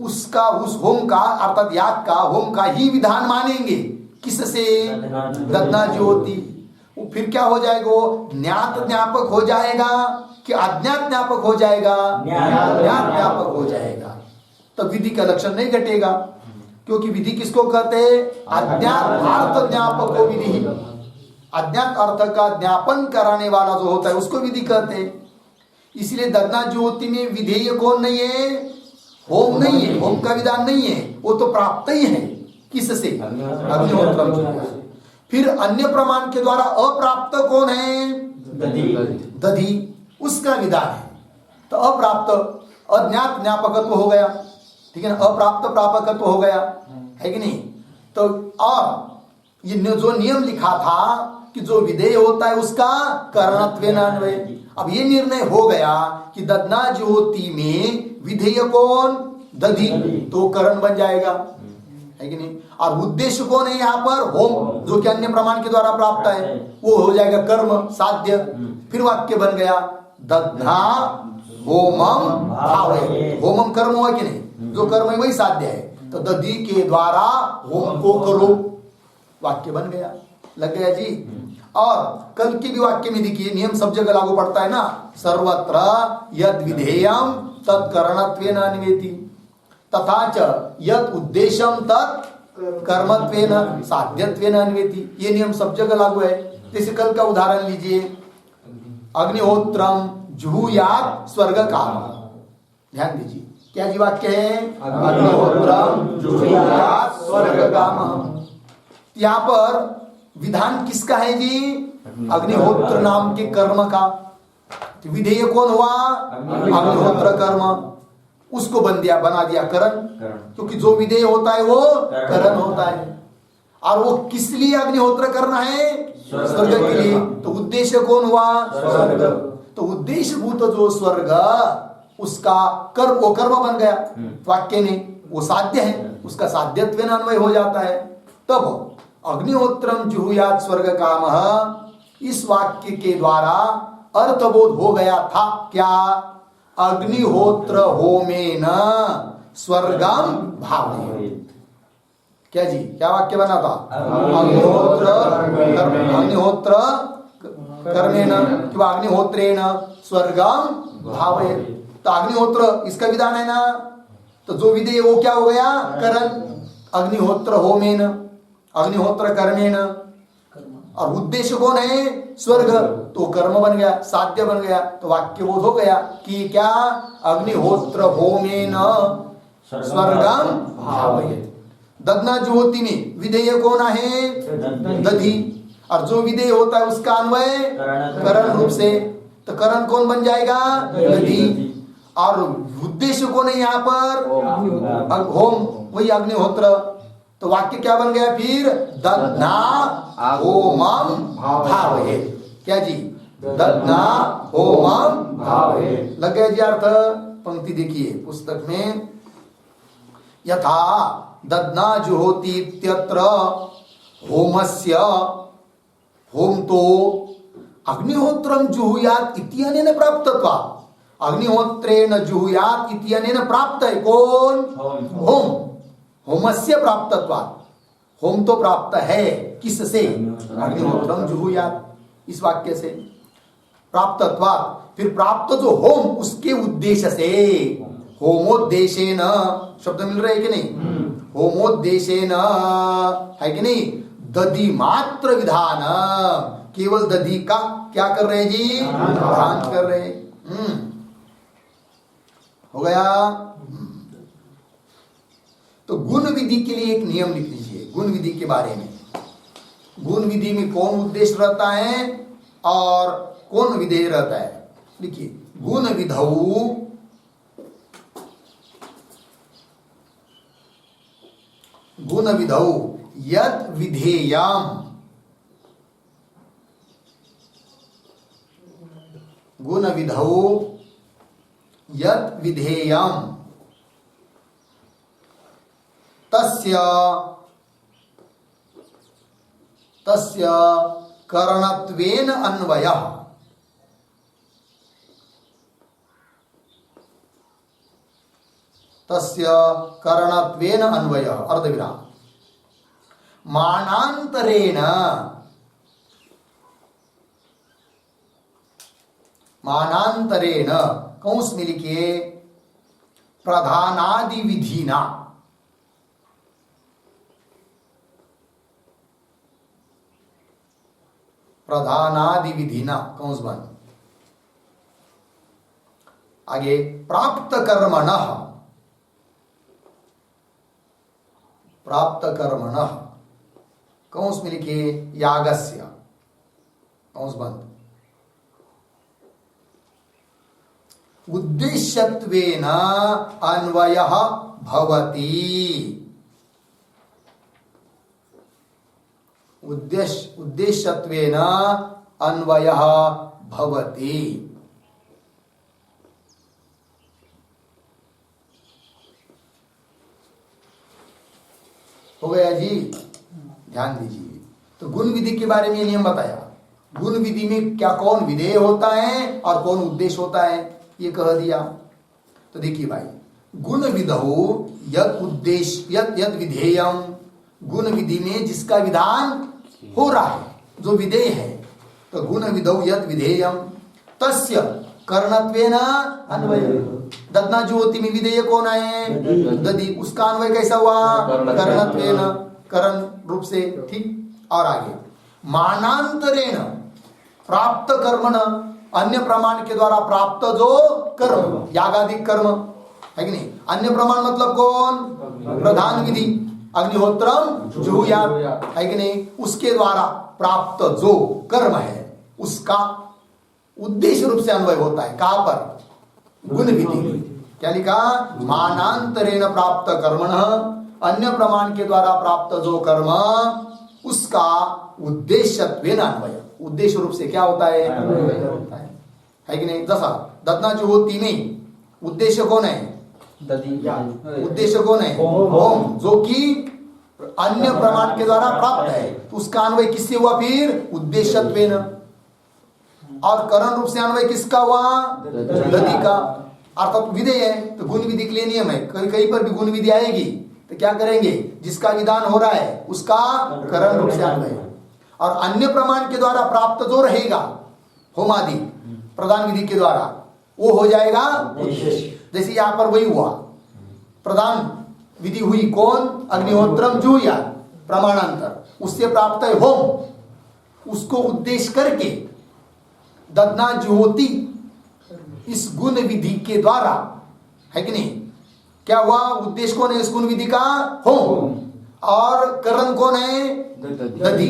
Speaker 1: उसका, उस होम का अर्थात याग का, होम का ही विधान मानेंगे किससे, ददना ज्योति। फिर क्या हो जाएगा, वो ज्ञात ज्ञापक हो जाएगा कि अज्ञात ज्ञापक हो जाएगा, ज्ञात ज्ञापक हो जाएगा। तो विधि का लक्षण नहीं घटेगा। क्योंकि विधि किसको कहते हैं, अज्ञात अर्थ ज्ञापक को विधि। अज्ञात अर्थ का ज्ञापन कराने वाला जो होता है उसको विधि कहते हैं। इसलिए ददना ज्योति में विधेय कौन नहीं है, होम नहीं है, होम का विधान नहीं है, वो तो प्राप्त ही है किससे, अग्निहोत्रम जुहुयात्। फिर अन्य प्रमाण के द्वारा अप्राप्त कौन है, दधि, उसका विधान है। तो अप्राप्त अज्ञात ज्ञापकत्व हो गया, ठीक है ना, अप्राप्त प्रापकत्व हो गया, है कि नहीं। तो और ये जो नियम लिखा था कि जो विधेय होता है उसका करणत्वेन अन्वय। अब ये निर्णय हो गया कि ददना ज्योति में विधेय कौन, दधि, तो करण बन जाएगा, है कि नहीं। और उद्देश्य कौन है यहाँ पर, होम, जो कि अन्य प्रमाण के द्वारा प्राप्त है, वो हो जाएगा कर्म, साध्य। फिर वाक्य बन गया ददना होमम भावयेत्। होमम कर्म हुआ कि नहीं, जो कर्म है वही साध्य है। तो दधि के द्वारा होम को करो, वाक्य बन गया, लग गया जी। और कल की भी वाक्य में देखिए नियम सब जगह लागू पड़ता है ना, सर्वत्र यद विधेयम तत् करणत्वेन अन्वेति तथा च यद उद्देश्यम तत् कर्मत्वेन साध्यत्वेन अन्वेति, ये नियम सब जगह लागू है। जैसे कल का उदाहरण लीजिए, अग्निहोत्रम जुहुयात स्वर्ग काम। ध्यान दीजिए, क्या जी वाक्य है? अग्निहोत्रम जुहुयात स्वर्ग काम। यहाँ पर विधान किसका है जी? अग्निहोत्र नाम के कर्म का। तो विधेय कौन हुआ? अग्निहोत्र कर्म। उसको बना दिया करण, क्योंकि जो विधेय होता है वो करण होता है। और वो किस लिए अग्निहोत्र करना है? स्वर्ग के लिए। तो उद्देश्य कौन हुआ? स्वर्ग। तो उद्देश्य भूत जो स्वर्ग, उसका वो कर्म बन गया वाक्य में, वो साध्य है, उसका साध्यत्व में अन्वय हो जाता है। तब अग्निहोत्रम जुहुयात स्वर्ग काम, इस वाक्य के द्वारा अर्थबोध हो गया था। क्या? अग्निहोत्र होमेन स्वर्गम भावयेत्। क्या जी, क्या वाक्य बना था? अग्निहोत्र कर्मेण कि अग्निहोत्रेण स्वर्गम भावयेत्। तो अग्निहोत्र इसका विधान है ना, तो जो विधेय वो क्या हो गया? करण। अग्निहोत्र होमेन, अग्निहोत्र कर्मेण, और उद्देश्य कौन है? स्वर्ग। तो कर्म बन गया, साध्य बन गया। तो वाक्य बोध हो गया कि क्या? अग्निहोत्र होमेन स्वर्गम भावयेत्। दधना जुहोति में विधेय कौन है? दधि। और जो विधेय होता है उसका अन्वय करण रूप से, तो करण कौन बन जाएगा? दधि। और उद्देश्य कौन है यहाँ पर? होम, वही अग्निहोत्र। तो वाक्य क्या बन गया फिर? दधना होमम भावयेत्। क्या जी? दधना होमम भावयेत्। लग गया जी अर्थ? पंक्ति देखिए पुस्तक में, यथा दधना जुहोति इत्यत्र होमस्य, होम तो अग्निहोत्रम जुहुयात इत्यनेन प्राप्तत्वात्। अग्निहोत्रेण जुहुयात इत्यनेन प्राप्त है कौन? होम। होमस्य प्राप्तत्वात्, होम तो प्राप्त है किससे? अग्निहोत्रम जुहुयात, इस वाक्य से प्राप्तत्वात्। फिर प्राप्त जो होम, उसके उद्देश्य से, होमोद्देशेन, शब्द मिल रहे कि नहीं? होमोद्देशेन है कि नहीं? दधि मात्र विधान, केवल दधि का क्या कर रहे हैं जी? विधान कर रहे हैं। हो गया। तो गुण विधि के लिए एक नियम लिख लीजिए, गुण विधि के बारे में। गुण विधि में कौन उद्देश्य रहता है और कौन विधेय रहता है? लिखिए, गुण विधौ गुण विधौ यद विधेयम, गुण विधौ यद विधेयम तस्य तस्य करणत्वेन अन्वयः। तस्य करणत्वेन अन्वयः अर्धविराम। मानांतरेण, मानांतरेण कंस में लिखिए प्रधानादि विधिना, प्रधानादि विधिना कंस बंद। आगे प्राप्त कर्मणः, प्राप्त कर्मणः कंस में लिखिए यागस्य, कंस बंद। उद्देश्यत्वेन अन्वयः भवति, उद्देश्यत्वेन अन्वयः भवति। हो गया जी? ध्यान दीजिए। तो गुण विधि के बारे में नियम बताया। गुण विधि में क्या कौन विधेय होता है और कौन उद्देश्य होता है, ये कह दिया। तो देखिए भाई, गुण विधौ यद उद्देश्य यद विधेयम, गुण विधि में जिसका विधान हो रहा है, जो विधेय है, तो गुण विधौ यद विधेयम तस्य कर्णत्वेन अन्वय। दधना जुहोति में विधेय कौन है? दधि। उसका अन्वय कैसा हुआ? कर्णत्वेन। करण रूप से, ठीक। और आगे मानांतरेण प्राप्त कर्मण, अन्य प्रमाण के द्वारा प्राप्त जो कर्म, यागादि कर्म है कि नहीं। अन्य प्रमाण मतलब कौन? प्रधान विधि, अग्निहोत्रम जुहुयात है कि नहीं, उसके द्वारा प्राप्त जो कर्म है उसका उद्देश्य रूप से अन्वय होता है। कहां पर? गुण विधि। क्या लिखा? मानांतरेण प्राप्त कर्मण, अन्य प्रमाण के द्वारा प्राप्त जो कर्म उसका उद्देश्यत्वेन अन्वय, उद्देश्य रूप से क्या होता है? अन्वय होता है कि नहीं। जैसा दधनाजुहोती में उद्देश्य कौन है? उद्देश्य कौन है? होम, जो कि अन्य प्रमाण के द्वारा प्राप्त है, तो उसका अन्वय किससे हुआ? फिर उद्देश्यत्वेन। और करण रूप से अन्वय किसका हुआ? दधि का, अर्थात विधेय है, तो गुण विधि के लिए नियम है। कहीं कहीं पर भी गुण विधि आएगी तो क्या करेंगे? जिसका विधान हो रहा है उसका करण रूप से अन्वय, और अन्य प्रमाण के द्वारा प्राप्त जो रहेगा होमादि प्रधान विधि के द्वारा, वो हो जाएगा उद्देश्य। जैसे यहां पर वही हुआ, प्रधान विधि हुई कौन? अग्निहोत्रम जुहुयात, प्रमाणांतर, उससे प्राप्त है होम, उसको उद्देश्य करके दधना जुहोती इस गुण विधि के द्वारा, है कि नहीं। क्या हुआ? उद्देश्य कौन है इस गुण विधि का? होम, और करण कौन है? दधि।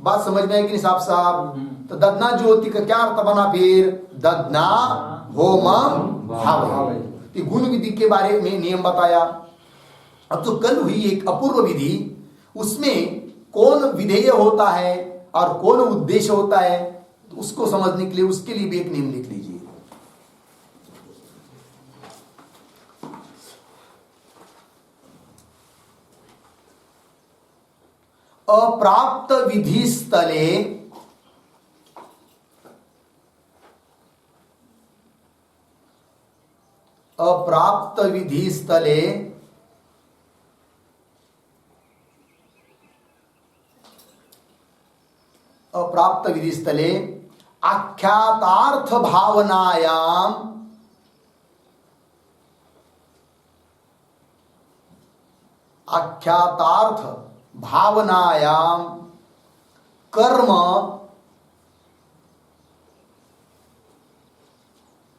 Speaker 1: बात समझ में है कि नहीं साफ साफ? तो दधना ज्योति का क्या अर्थ बना फिर? दधना होमम भावे, गुण विधि के बारे में नियम बताया। अब तो कल हुई एक अपूर्व विधि, उसमें कौन विधेय होता है और कौन उद्देश्य होता है, तो उसको समझने के लिए उसके लिए भी एक नियम लिख लीजिए। अप्राप्त विधि स्थले अप्राप्त विधि स्थले अप्राप्त विधि स्थले आख्यातार्थ भावनायाम आख्यातार्थ भावनायाम कर्म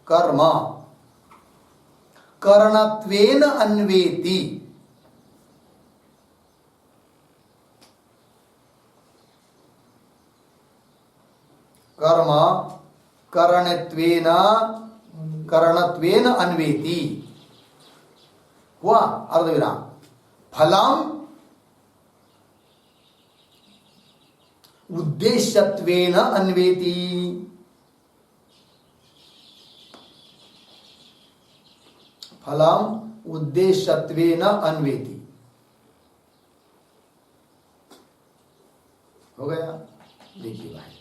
Speaker 1: कर्म करणत्वेन अन्वेति, कर्म करणत्वेन अन्वेति हुआ अर्धविराम। फलम उद्देश्यत्वेन अन्वेति, फलम उद्देश्यत्वेन अन्वेति। हो गया? देखिए भाई,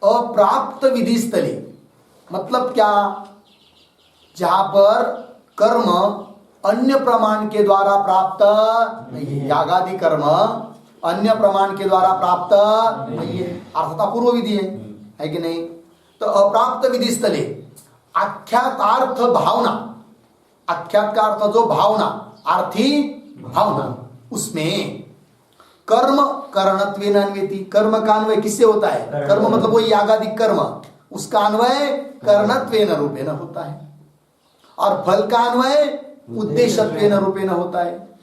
Speaker 1: अप्राप्त विधि स्थली मतलब क्या? जहां पर कर्म अन्य प्रमाण के द्वारा प्राप्त नहीं है, यागादि कर्म अन्य प्रमाण के द्वारा प्राप्त नहीं है, अर्थात पूर्व विधि है कि नहीं। तो अप्राप्त विधि स्थले आख्यातार्थ भावना, आख्यात का अर्थ जो भावना, आर्थी भावना, उसमें कर्म करणत्वेन अन्वेति, कर्म का अन्वय किससे होता है? कर्म मतलब वो यागादि कर्म, उसका अन्वय करणत्वेन रूपेण होता है, और फल का अन्वय उद्देश्यत्वेन रूपेण होता है।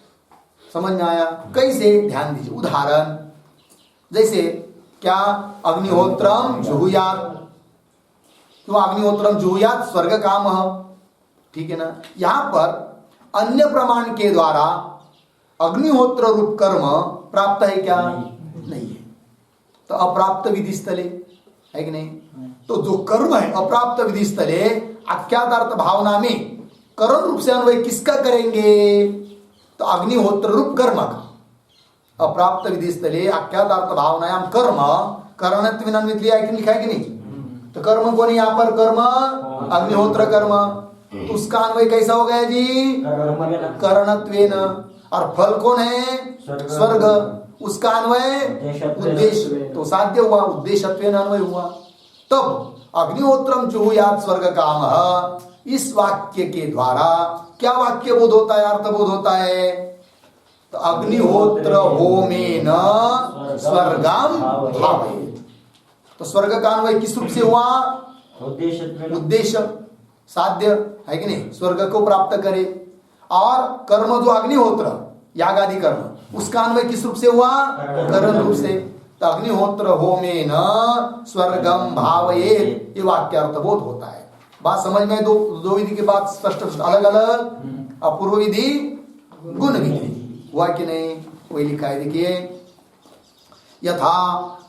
Speaker 1: समझ में आया? कैसे? ध्यान दीजिए। उदाहरण जैसे क्या? अग्निहोत्रम जुहुयात, क्यों अग्निहोत्रम जुहुयात? स्वर्ग काम, ठीक है ना। यहां पर अन्य प्रमाण के द्वारा अग्निहोत्र रूप कर्म प्राप्त है क्या? नहीं है, तो अप्राप्त विधि स्थले है कि नहीं। तो जो कर्म है अप्राप्त विधि स्थले आख्यातार्थ भावना में करण रूप से अन्वय किसका करेंगे? तो अग्निहोत्र रूप कर्म का। अप्राप्त विधि स्थले आख्यातार्थ भावनायाम कर्म करणत्वेन अन्वित लिया है कि लिखा है कि नहीं। तो कर्म कौन है यहाँ पर? कर्म अग्निहोत्र कर्म, तो उसका अन्वय कैसा हो गया जी? करणत्वेन। और फल कौन है? स्वर्ग, उसका अन्वय उद्देश्य, तो साध्य हुआ, उद्देश्यत्वेन अन्वय हुआ। तब अग्निहोत्रम जुहुयात स्वर्ग काम इस वाक्य के द्वारा क्या वाक्य बोध होता है, अर्थ बोध होता है? तो अग्निहोत्र होमेन स्वर्गम भावयेत्। तो स्वर्ग का अन्वय किस रूप से हुआ? उद्देश्य साध्य है कि नहीं, स्वर्ग को प्राप्त करे। और कर्म जो अग्निहोत्र याग आदि कर्म, उसका अन्वय किस रूप से हुआ? करण रूप से। तो अग्निहोत्र होमेन स्वर्गम भावयेत्, ये वाक्यार्थ बोध होता है। बात समझ में? दो विधि के बाद स्पष्ट अलग अलग अपूर्व विधि गुण विधि हुआ कि नहीं? वही लिखा है, देखिए यथा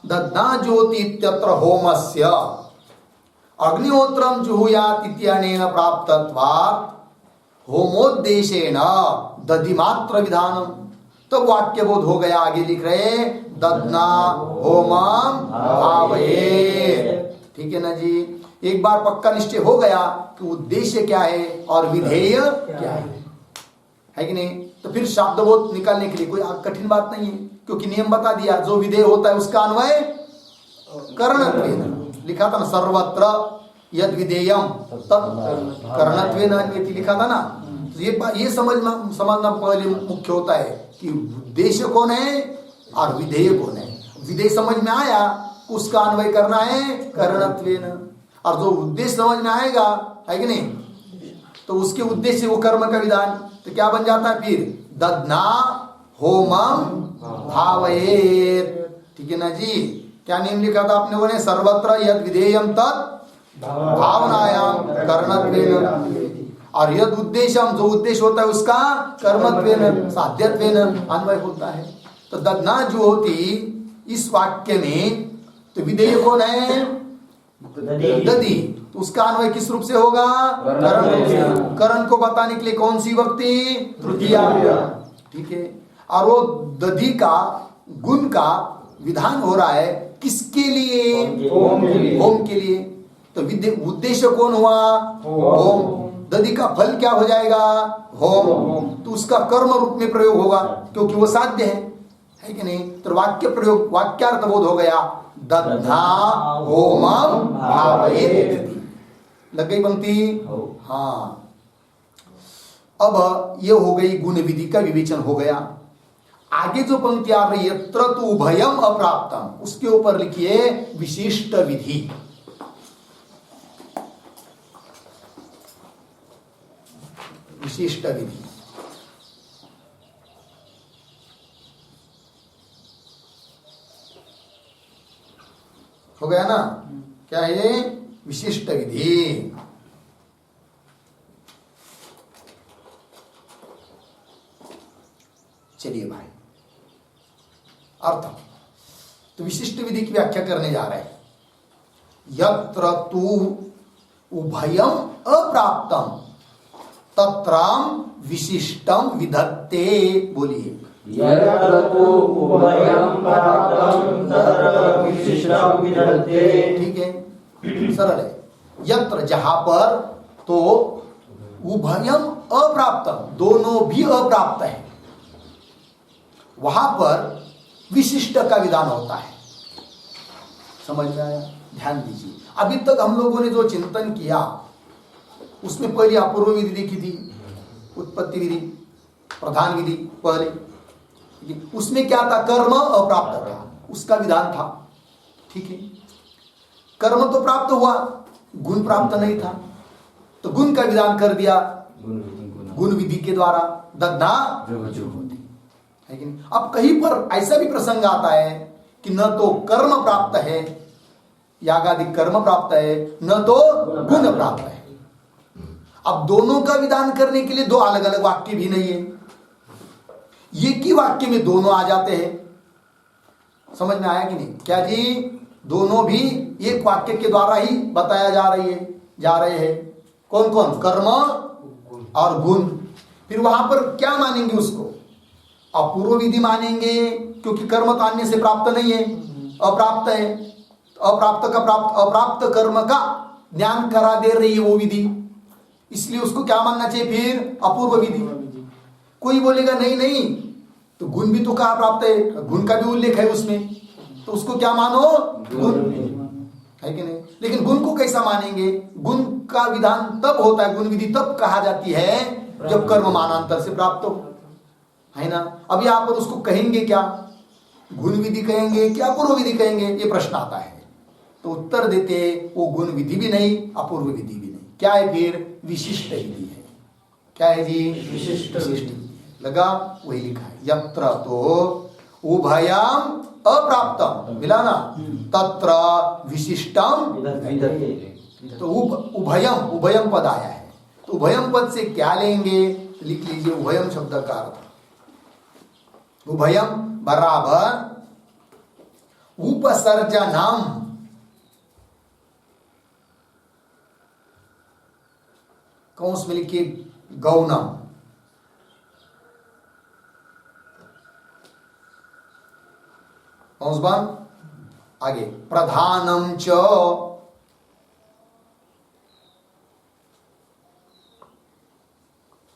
Speaker 1: दद्ना ज्योति इत्यत्र होमस्य अग्निहोत्रम जुहुयात् इत्यनेन प्राप्तत्वात् होमोद्देशेन दधिमात्र विधानम। तो वाक्य बोध हो गया। आगे लिख रहे दद्ना होमम भावयेत्। ठीक है ना जी? एक बार पक्का निश्चय हो गया कि उद्देश्य क्या है और विधेय क्या है कि नहीं? तो फिर शब्द बोध निकालने के लिए कोई कठिन बात नहीं है, क्योंकि नियम बता दिया, जो विधेय होता है उसका अन्वय करणत्वेन। लिखा था ना, सर्वत्र यद विधेयम तत् करणत्वेन अन्यति, लिखा था ना। तो ये समझना पहले मुख्य होता है कि उद्देश्य कौन है और विधेय कौन है। विधेय समझ में आया, उसका अन्वय करना है करणत्वेन। और जो उद्देश्य समझ में आएगा, है कि नहीं, तो उसके उद्देश्य वो कर्म का विधान। तो क्या बन जाता है फिर? दद्ना होमम भावयेत्। ठीक है ना जी? क्या नियम लिखा था आपने बोले? सर्वत्र यद विधेयम तत् भावनायाम कर्णत्वेन। और यद उद्देश्यम, जो उद्देश्य होता है उसका कर्मत्वेन साध्यत्वेन अन्वय होता है। तो दद्ना जो होती इस वाक्य में, तो विधेय कौन है? दधि। तो उसका अन्वय किस रूप से होगा? करण रूप से। करण को बताने के लिए कौन सी विभक्ति? तृतीया। ठीक है। और वो दधि का गुण का विधान हो रहा है किसके लिए? होम के लिए। तो उद्देश्य कौन हुआ? होम। दधि का फल क्या हो जाएगा? होम। तो उसका कर्म रूप में प्रयोग होगा, क्योंकि वो साध्य है कि नहीं? तो वाक्य प्रयोग, वाक्यार्थ बोध हो गया, दद्धा होमम भावयेत्। लग गई पंक्ति? हाँ। अब ये हो गई गुण विधि का विवेचन हो गया। आगे जो पंक्ति आ रही है, यत्र तु उभयम अप्राप्तम, उसके ऊपर लिखिए विशिष्ट विधि। विशिष्ट विधि हो गया ना? क्या है? विशिष्ट विधि। चलिए भाई, अर्थ तो विशिष्ट विधि की व्याख्या करने जा रहे हैं। यत्र तु उभयम अप्राप्तम तत्राम विशिष्टम विधत्ते। बोलिए।
Speaker 2: यत्र तु उभयम प्राप्तम तत्र विशिष्टम विधत्ते।
Speaker 1: ठीक है, सरल है। यत्र जहां पर, तो उभयम अप्राप्तम, दोनों भी अप्राप्त है, वहां पर विशिष्ट का विधान होता है। समझ में आया? ध्यान दीजिए। अभी तक हम लोगों ने जो चिंतन किया उसमें पहले अपूर्व विधि देखी थी, उत्पत्ति विधि, प्रधान विधि पहले। उसमें क्या था? कर्म अप्राप्त था, उसका विधान था। ठीक है, कर्म तो प्राप्त हुआ, गुण प्राप्त नहीं था, तो गुण का विधान कर दिया गुण विधि के द्वारा, दद्धा होती है कि नहीं? अब कहीं पर ऐसा भी प्रसंग आता है कि न तो कर्म प्राप्त है, यागादि कर्म प्राप्त है, न तो गुण प्राप्त है। अब दोनों का विधान करने के लिए दो अलग अलग वाक्य भी नहीं है, एक ही वाक्य में दोनों आ जाते हैं। समझ में आया कि नहीं? क्या जी? दोनों भी एक वाक्य के द्वारा ही बताया जा रहे हैं। कौन कौन? कर्म और गुण। फिर वहां पर क्या मानेंगे उसको? अपूर्व विधि मानेंगे, क्योंकि कर्म तो अन्य से प्राप्त नहीं है, अप्राप्त है। अप्राप्त कर्म का ज्ञान करा दे रही है वो विधि, इसलिए उसको क्या मानना चाहिए? फिर अपूर्व विधि। कोई बोलेगा नहीं नहीं, तो गुण भी तो कहा प्राप्त है, गुण का भी उल्लेख है उसमें, तो उसको क्या मानो? गुण। है कि नहीं? लेकिन गुण को कैसा मानेंगे? गुण का विधान तब होता है, गुण विधि तब कहा जाती है जब कर्म मानांतर से प्राप्त हो, है ना? अब यहाँ पर उसको कहेंगे क्या? गुण विधि कहेंगे क्या पूर्व विधि कहेंगे, ये प्रश्न आता है। तो उत्तर देते वो गुण विधि भी नहीं, अपूर्व विधि भी नहीं, क्या है फिर? विशिष्ट विधि है। क्या है जी?
Speaker 2: विशिष्ट
Speaker 1: विधि लगा, वही लिखा है। यत्र तो उभयम अप्राप्तम, मिला ना? तत्र विशिष्टम
Speaker 2: विदधते।
Speaker 1: तो उभयम, उभयम पद आया है, तो उभयम पद से क्या लेंगे? लिख लीजिए उभयम शब्द का अर्थ। उभयम बराबर उपसर्जनम, कौंस में लिखिए गौणम, कौंस बंद, आगे प्रधानम च,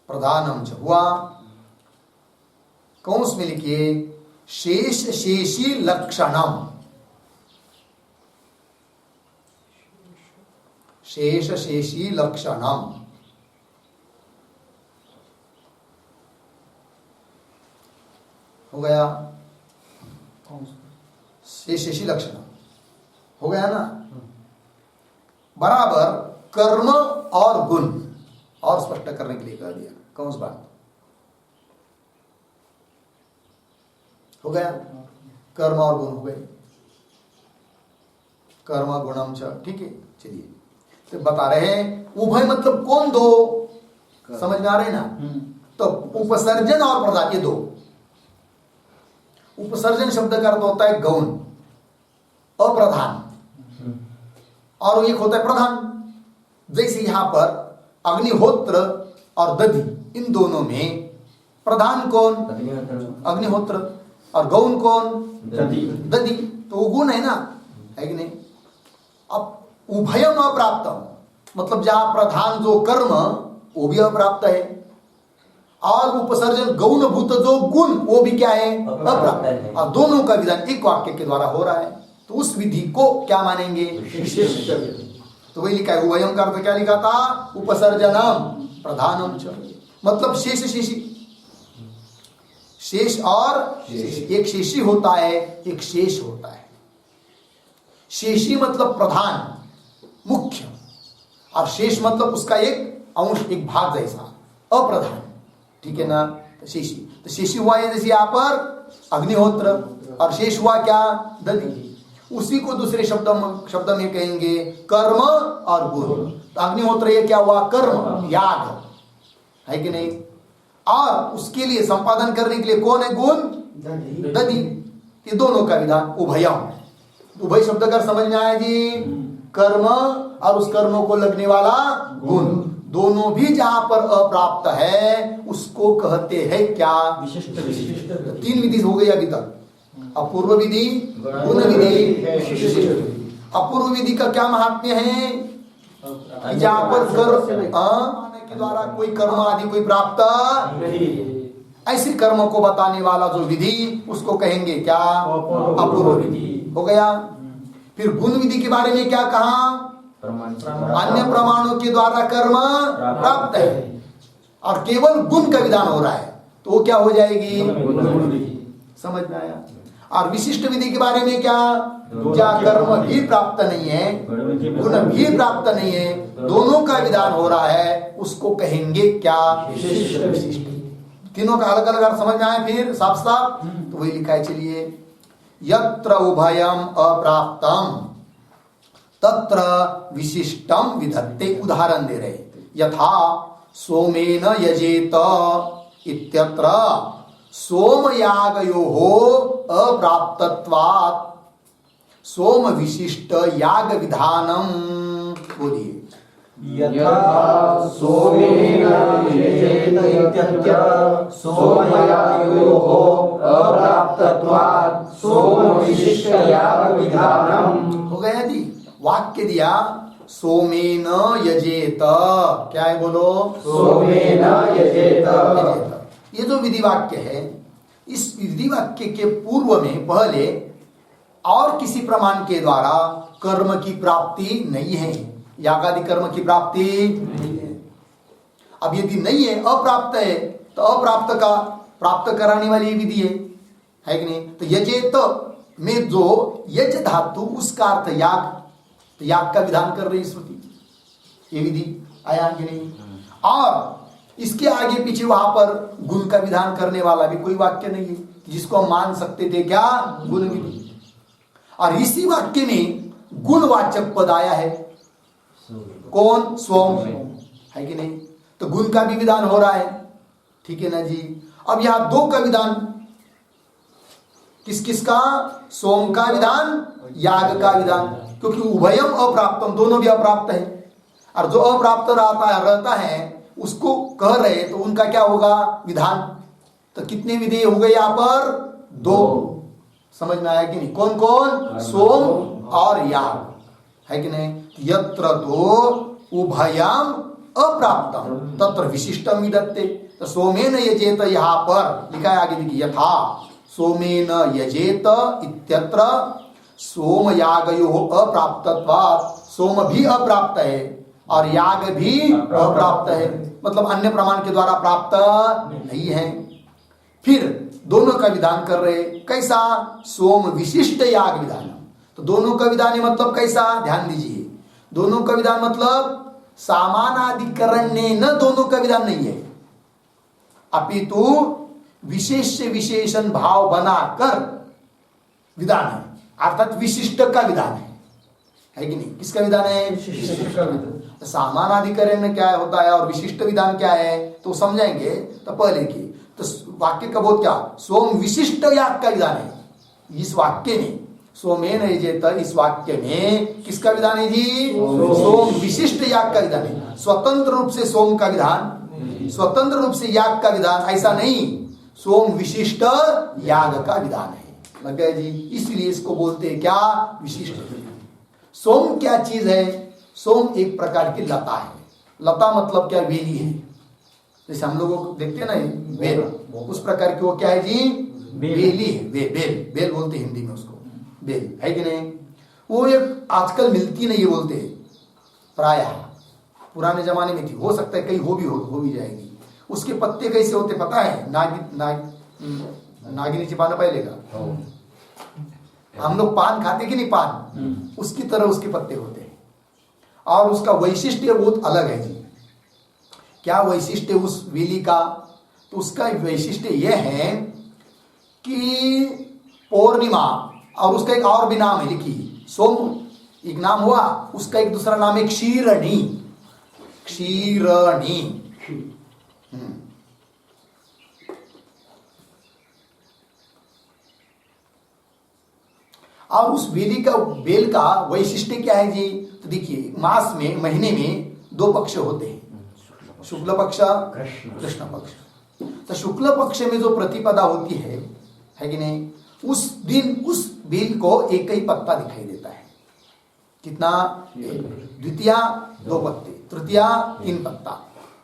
Speaker 1: प्रधानम च हुआ, कौंस में लिखिए शेष शेषी लक्षणम, शेष शेषी लक्षणम, हो गया? शेष शेषी लक्षण हो गया ना? बराबर कर्म और गुण, और स्पष्ट करने के लिए कह दिया कौन बात हो गया? कर्म और गुण हो गए, कर्म गुणम च, ठीक है। चलिए तो बता रहे हैं उभय मतलब कौन दो, समझ में आ रहे ना? तो उपसर्जन और प्रधान, ये दो। उपसर्जन शब्द का अर्थ होता है गौण, अप्रधान, और एक होता है प्रधान। जैसे यहां पर अग्निहोत्र और दधि, इन दोनों में प्रधान कौन? अग्निहोत्र, और गौण कौन? दधि। तो वो गुण है ना, है कि नहीं? अब उभयम अप्राप्तम मतलब जहां प्रधान जो कर्म वो भी अप्राप्त है, और उपसर्जन गौण भूत जो गुण वो भी क्या है? अप्राप्त है। और दोनों का विधान एक वाक्य के द्वारा हो रहा है, तो उस विधि को क्या मानेंगे? विशिष्ट विधि। तो वही लिखा है उभयम का अर्थ क्या लिखा था? उपसर्जनम प्रधानम च, मतलब शेष शेषी, शेष और शेष। एक शेषी होता है, एक शेष होता है। शेषी मतलब प्रधान मुख्य, और शेष मतलब उसका एक अंश, एक भाग जैसा, अप्रधान, ठीक है ना? तो शेषी, तो शेषी हुआ है जैसे यहाँ पर अग्निहोत्र, और शेष हुआ क्या? दधि। उसी को दूसरे शब्द में कहेंगे कर्म और गुण। तो अग्निहोत्र ये क्या हुआ? कर्म, याग, है कि नहीं? और उसके लिए संपादन करने के लिए कौन है? गुण, दधि। ये दोनों का विधान उभयम। उभय शब्द का समझ में आया जी? कर्म और उस कर्म को लगने वाला गुण, दोनों भी जहां पर अप्राप्त है उसको कहते हैं क्या?
Speaker 2: विशिष्ट।
Speaker 1: तीन विधि हो गई अभी तक, अपूर्व विधि, गुण विधि, विशिष्ट विधि। अपूर्व विधि का क्या महात्म्य है? जहां पर कर्म के द्वारा कोई कर्म आदि कोई प्राप्त, ऐसे कर्म को बताने वाला जो विधि उसको कहेंगे क्या? अपूर्व विधि। हो गया। फिर गुण विधि के बारे में क्या कहा? अन्य प्रमाणों के द्वारा कर्म प्राप्त है, और केवल गुण का विधान हो रहा है, तो वो क्या हो जाएगी? समझ में आया? और विशिष्ट विधि के बारे में क्या? जहाँ कर्म भी प्राप्त नहीं है, गुण भी प्राप्त नहीं है, दोनों का विधान हो रहा है, उसको कहेंगे क्या? विशिष्ट। तीनों का अलग अलग अर्थ समझ में आया फिर साफ साफ? तो वही लिखा है। चलिए, यत्र उभयम अप्राप्तम तत्र विशिष्टम विधत्ते। उदाहरण दे रहे, यथा सोमेन यजेत इत्यत्र सोमयागयोः अप्राप्तत्वात् सोम विशिष्ट याग विधानम। बोलिए।
Speaker 2: यथा सोमेन यजेत इत्यत्र सोमयागयोः अप्राप्तत्वात् सोम विशिष्ट याग विधानम।
Speaker 1: हो गया जी। वाक्य दिया सोमेन यजेत, क्या है बोलो?
Speaker 2: सोमेन यजेत।
Speaker 1: ये जो विधि वाक्य है, इस विधि वाक्य के पूर्व में पहले और किसी प्रमाण के द्वारा कर्म की प्राप्ति नहीं है, यागादि कर्म की प्राप्ति नहीं है। अब यदि नहीं है, अप्राप्त है, तो अप्राप्त का प्राप्त कराने वाली विधि है कि नहीं? तो यजेत में जो यज धातु उसका अर्थ याग, तो याग का विधान कर रही श्रुति, ये विधि आया कि नहीं? और इसके आगे पीछे वहां पर गुण का विधान करने वाला भी कोई वाक्य नहीं है जिसको हम मान सकते थे क्या? गुण विधि। और इसी वाक्य में गुणवाचक पद आया है, कौन? सोम, है कि नहीं? तो गुण का भी विधान हो रहा है, ठीक है ना जी। अब यहां दो का विधान, किस किस का? सोम का विधान, याग का विधान, क्योंकि उभयम अप्राप्तम, दोनों भी अप्राप्त है। और जो अप्राप्त रहता है उसको कह रहे, तो उनका क्या होगा? विधान। तो कितने विधि हो गए यहां पर? दो। समझ में आया कि नहीं? कौन कौन? सोम और याग, है कि नहीं? यत्र दो उभयम अप्राप्तम तत्र विशिष्टम विदत्ते। तो सोमेन यजेत, यहां पर लिखा है आगे देखिए, यथा सोमेन यजेत इत्यत्र सोम यागयो अप्राप्तत्वात्, सोम भी अप्राप्त है और याग भी अप्राप्त है, मतलब अन्य प्रमाण के द्वारा प्राप्त नहीं है। फिर दोनों का विधान कर रहे, कैसा? सोम विशिष्ट याग विधान। तो दोनों का विधान मतलब कैसा? ध्यान दीजिए, दोनों का विधान मतलब सामानाधिकरण ने न, दोनों का विधान नहीं है, अपितु विशेष विशेषण भाव बनाकर विधान है, अर्थात विशिष्ट का विधान है कि नहीं? किसका विधान है? विशिष्ट का विधान। सामानाधिकरण क्या होता है और विशिष्ट विधान क्या है तो समझेंगे। तो पहले की तो वाक्य का बोध क्या? सोम विशिष्ट याग का विधान है। इस वाक्य में सोमेन यजेत, इस वाक्य में किसका विधान है जी? सोम विशिष्ट याग का विधान है। स्वतंत्र रूप से सोम का विधान, स्वतंत्र रूप से याग का विधान, ऐसा नहीं, सोम विशिष्ट याग का विधान है, लग गया जी। इसलिए इसको बोलते हैं क्या? विशिष्ट विधान। सोम क्या चीज है? सोम एक प्रकार की लता है। लता मतलब क्या? वेली है। जैसे हम लोगों को देखते हैं ना बेल, उस प्रकार की वो क्या है जी? वेली है। बेल, बेल बोलते हैं हिंदी में उसको, बेल, है कि नहीं? वो एक आजकल मिलती नहीं है बोलते हैं, प्रायः पुराने जमाने में थी, हो सकता है कहीं हो भी जाएगी। उसके पत्ते कैसे होते पता है? नागिनी चिपाना पहलेगा, हम लोग पान खाते कि नहीं? पान, उसकी तरह उसके पत्ते होते हैं। और उसका वैशिष्ट्य बहुत अलग है जी। क्या वैशिष्ट्य उस वेली का? तो उसका वैशिष्ट्य यह है कि पूर्णिमा, और उसका एक और भी नाम है, लिखिए, सोम एक नाम हुआ, उसका एक दूसरा नाम है क्षीरणी। क्षीरणी, और उस बेल का वैशिष्ट्य क्या है जी? तो देखिए, मास में, महीने में दो पक्ष होते हैं, शुक्ल पक्ष, कृष्ण पक्ष। तो शुक्ल पक्ष में जो प्रतिपदा होती है कि नहीं, उस दिन उस बेल को एक ही पत्ता दिखाई देता है। कितना? द्वितीया 2 पत्ते, तृतीया 3 पत्ता।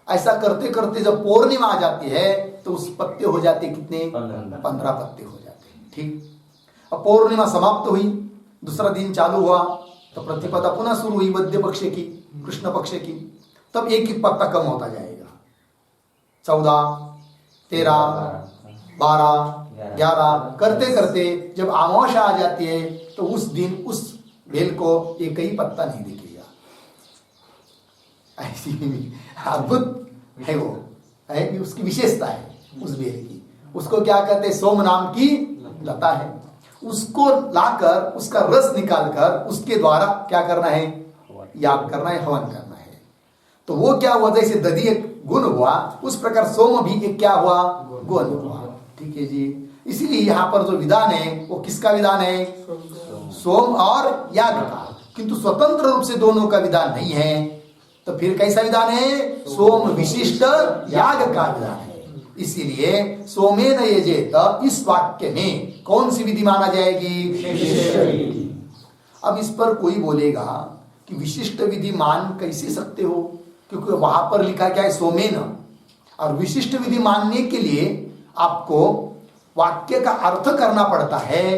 Speaker 1: ऐसा करते करते जब पूर्णिमा आ जाती है तो उस पत्ते हो जाते कितने? 15 पत्ते हो जाते हैं, ठीक। अब पूर्णिमा समाप्त हुई, दूसरा दिन चालू हुआ, तो प्रतिपदा पुनः शुरू हुई मध्य पक्ष की, कृष्ण पक्ष की। तब एक एक पत्ता कम होता जाएगा, 14, 13, 12, 11 करते करते जब अमावस्या आ जाती है तो उस दिन उस बेल को एक ही पत्ता नहीं दिखेगा। ऐसी अद्भुत है वो, है कि उसकी विशेषता है उस बेल की। उसको क्या कहते हैं? सोम नाम की लता है। उसको लाकर उसका रस निकालकर उसके द्वारा क्या करना है? याग करना है, हवन करना है। तो वो क्या हुआ? जैसे दधि एक गुण हुआ, उस प्रकार सोम भी एक क्या हुआ? गुण हुआ, ठीक है जी। इसीलिए यहाँ पर जो विधान है वो किसका विधान है? सोम और याग का। किंतु स्वतंत्र रूप से दोनों का विधान नहीं है। तो फिर कैसा विधान है? सोम विशिष्ट याग का विधान है। इसीलिए सोमेन यजेत, इस वाक्य में कौन सी विधि माना जाएगी? अब इस पर कोई बोलेगा कि विशिष्ट विधि मान कैसे सकते हो, क्योंकि वहां पर लिखा क्या है? सोमेन। और विशिष्ट विधि मानने के लिए आपको वाक्य का अर्थ करना पड़ता है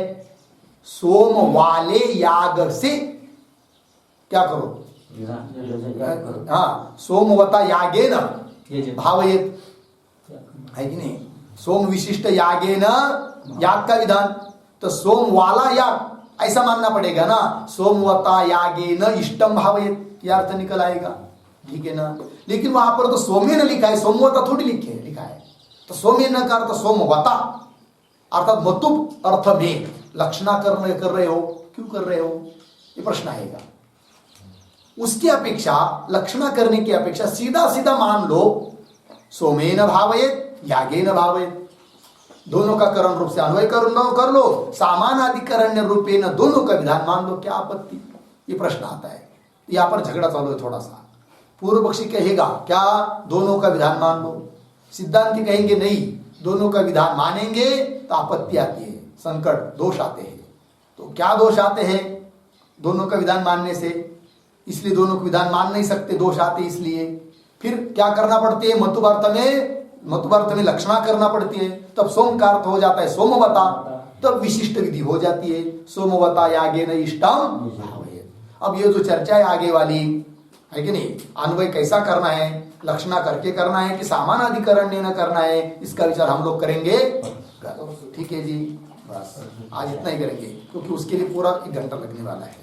Speaker 1: सोम वाले याग से क्या करो, हाँ सोमवता यागेन भावयेत, है कि नहीं, सोम विशिष्ट यागेन याग का विधान, तो सोम वाला याग ऐसा मानना पड़ेगा ना, सोमवता यागेन इष्टम भावयेत, यह अर्थ निकल आएगा, ठीक है ना। लेकिन वहां पर तो सोमेन लिखा है, सोमवता थोड़ी लिखा है, तो सोमेन का अर्थ सोमवता अर्थात मतुप अर्थ में लक्षणा कर रहे हो, क्यों कर रहे हो, ये प्रश्न आएगा। उसकी अपेक्षा लक्षणा करने की अपेक्षा सीधा सीधा मान लो सोमेन भावयेत यागेन भावयेत, दोनों का करण रूप से अन्वय कर लो, सामान अधिकरण्य रूपेण दोनों का विधान मान लो, क्या आपत्ति, ये प्रश्न आता है। यहां पर झगड़ा चालू है थोड़ा सा। पूर्व पक्षी कहेगा क्या दोनों का विधान मान लो, सिद्धांति कहेंगे नहीं दोनों का विधान मानेंगे तो आपत्ति आती है, संकट दोष आते हैं। तो क्या दोष आते हैं दोनों का विधान मानने से, इसलिए दोनों का विधान मान नहीं सकते, दोष आते इसलिए फिर क्या करना पड़ती है, मतुबार्थ में लक्षणा करना पड़ती है, तब सोम का अर्थ हो जाता है सोमवता, तब विशिष्ट विधि हो जाती है, सोमवता यागेन इष्टम भावयेत। अब ये जो चर्चा है आगे वाली, है कि नहीं, अन्वय कैसा करना है, लक्षणा करके करना है कि सामान अधिकरण न करना है, इसका विचार हम लोग करेंगे, ठीक है जी। बस आज इतना ही करेंगे क्योंकि उसके लिए पूरा 1 घंटा लगने वाला है।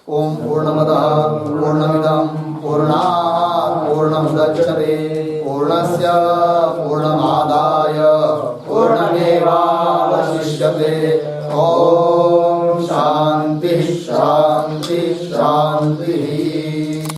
Speaker 1: ओम पूर्णमदः पूर्णमिदं पूर्णात् पूर्णमुदच्यते पूर्णस्य पूर्णमादाय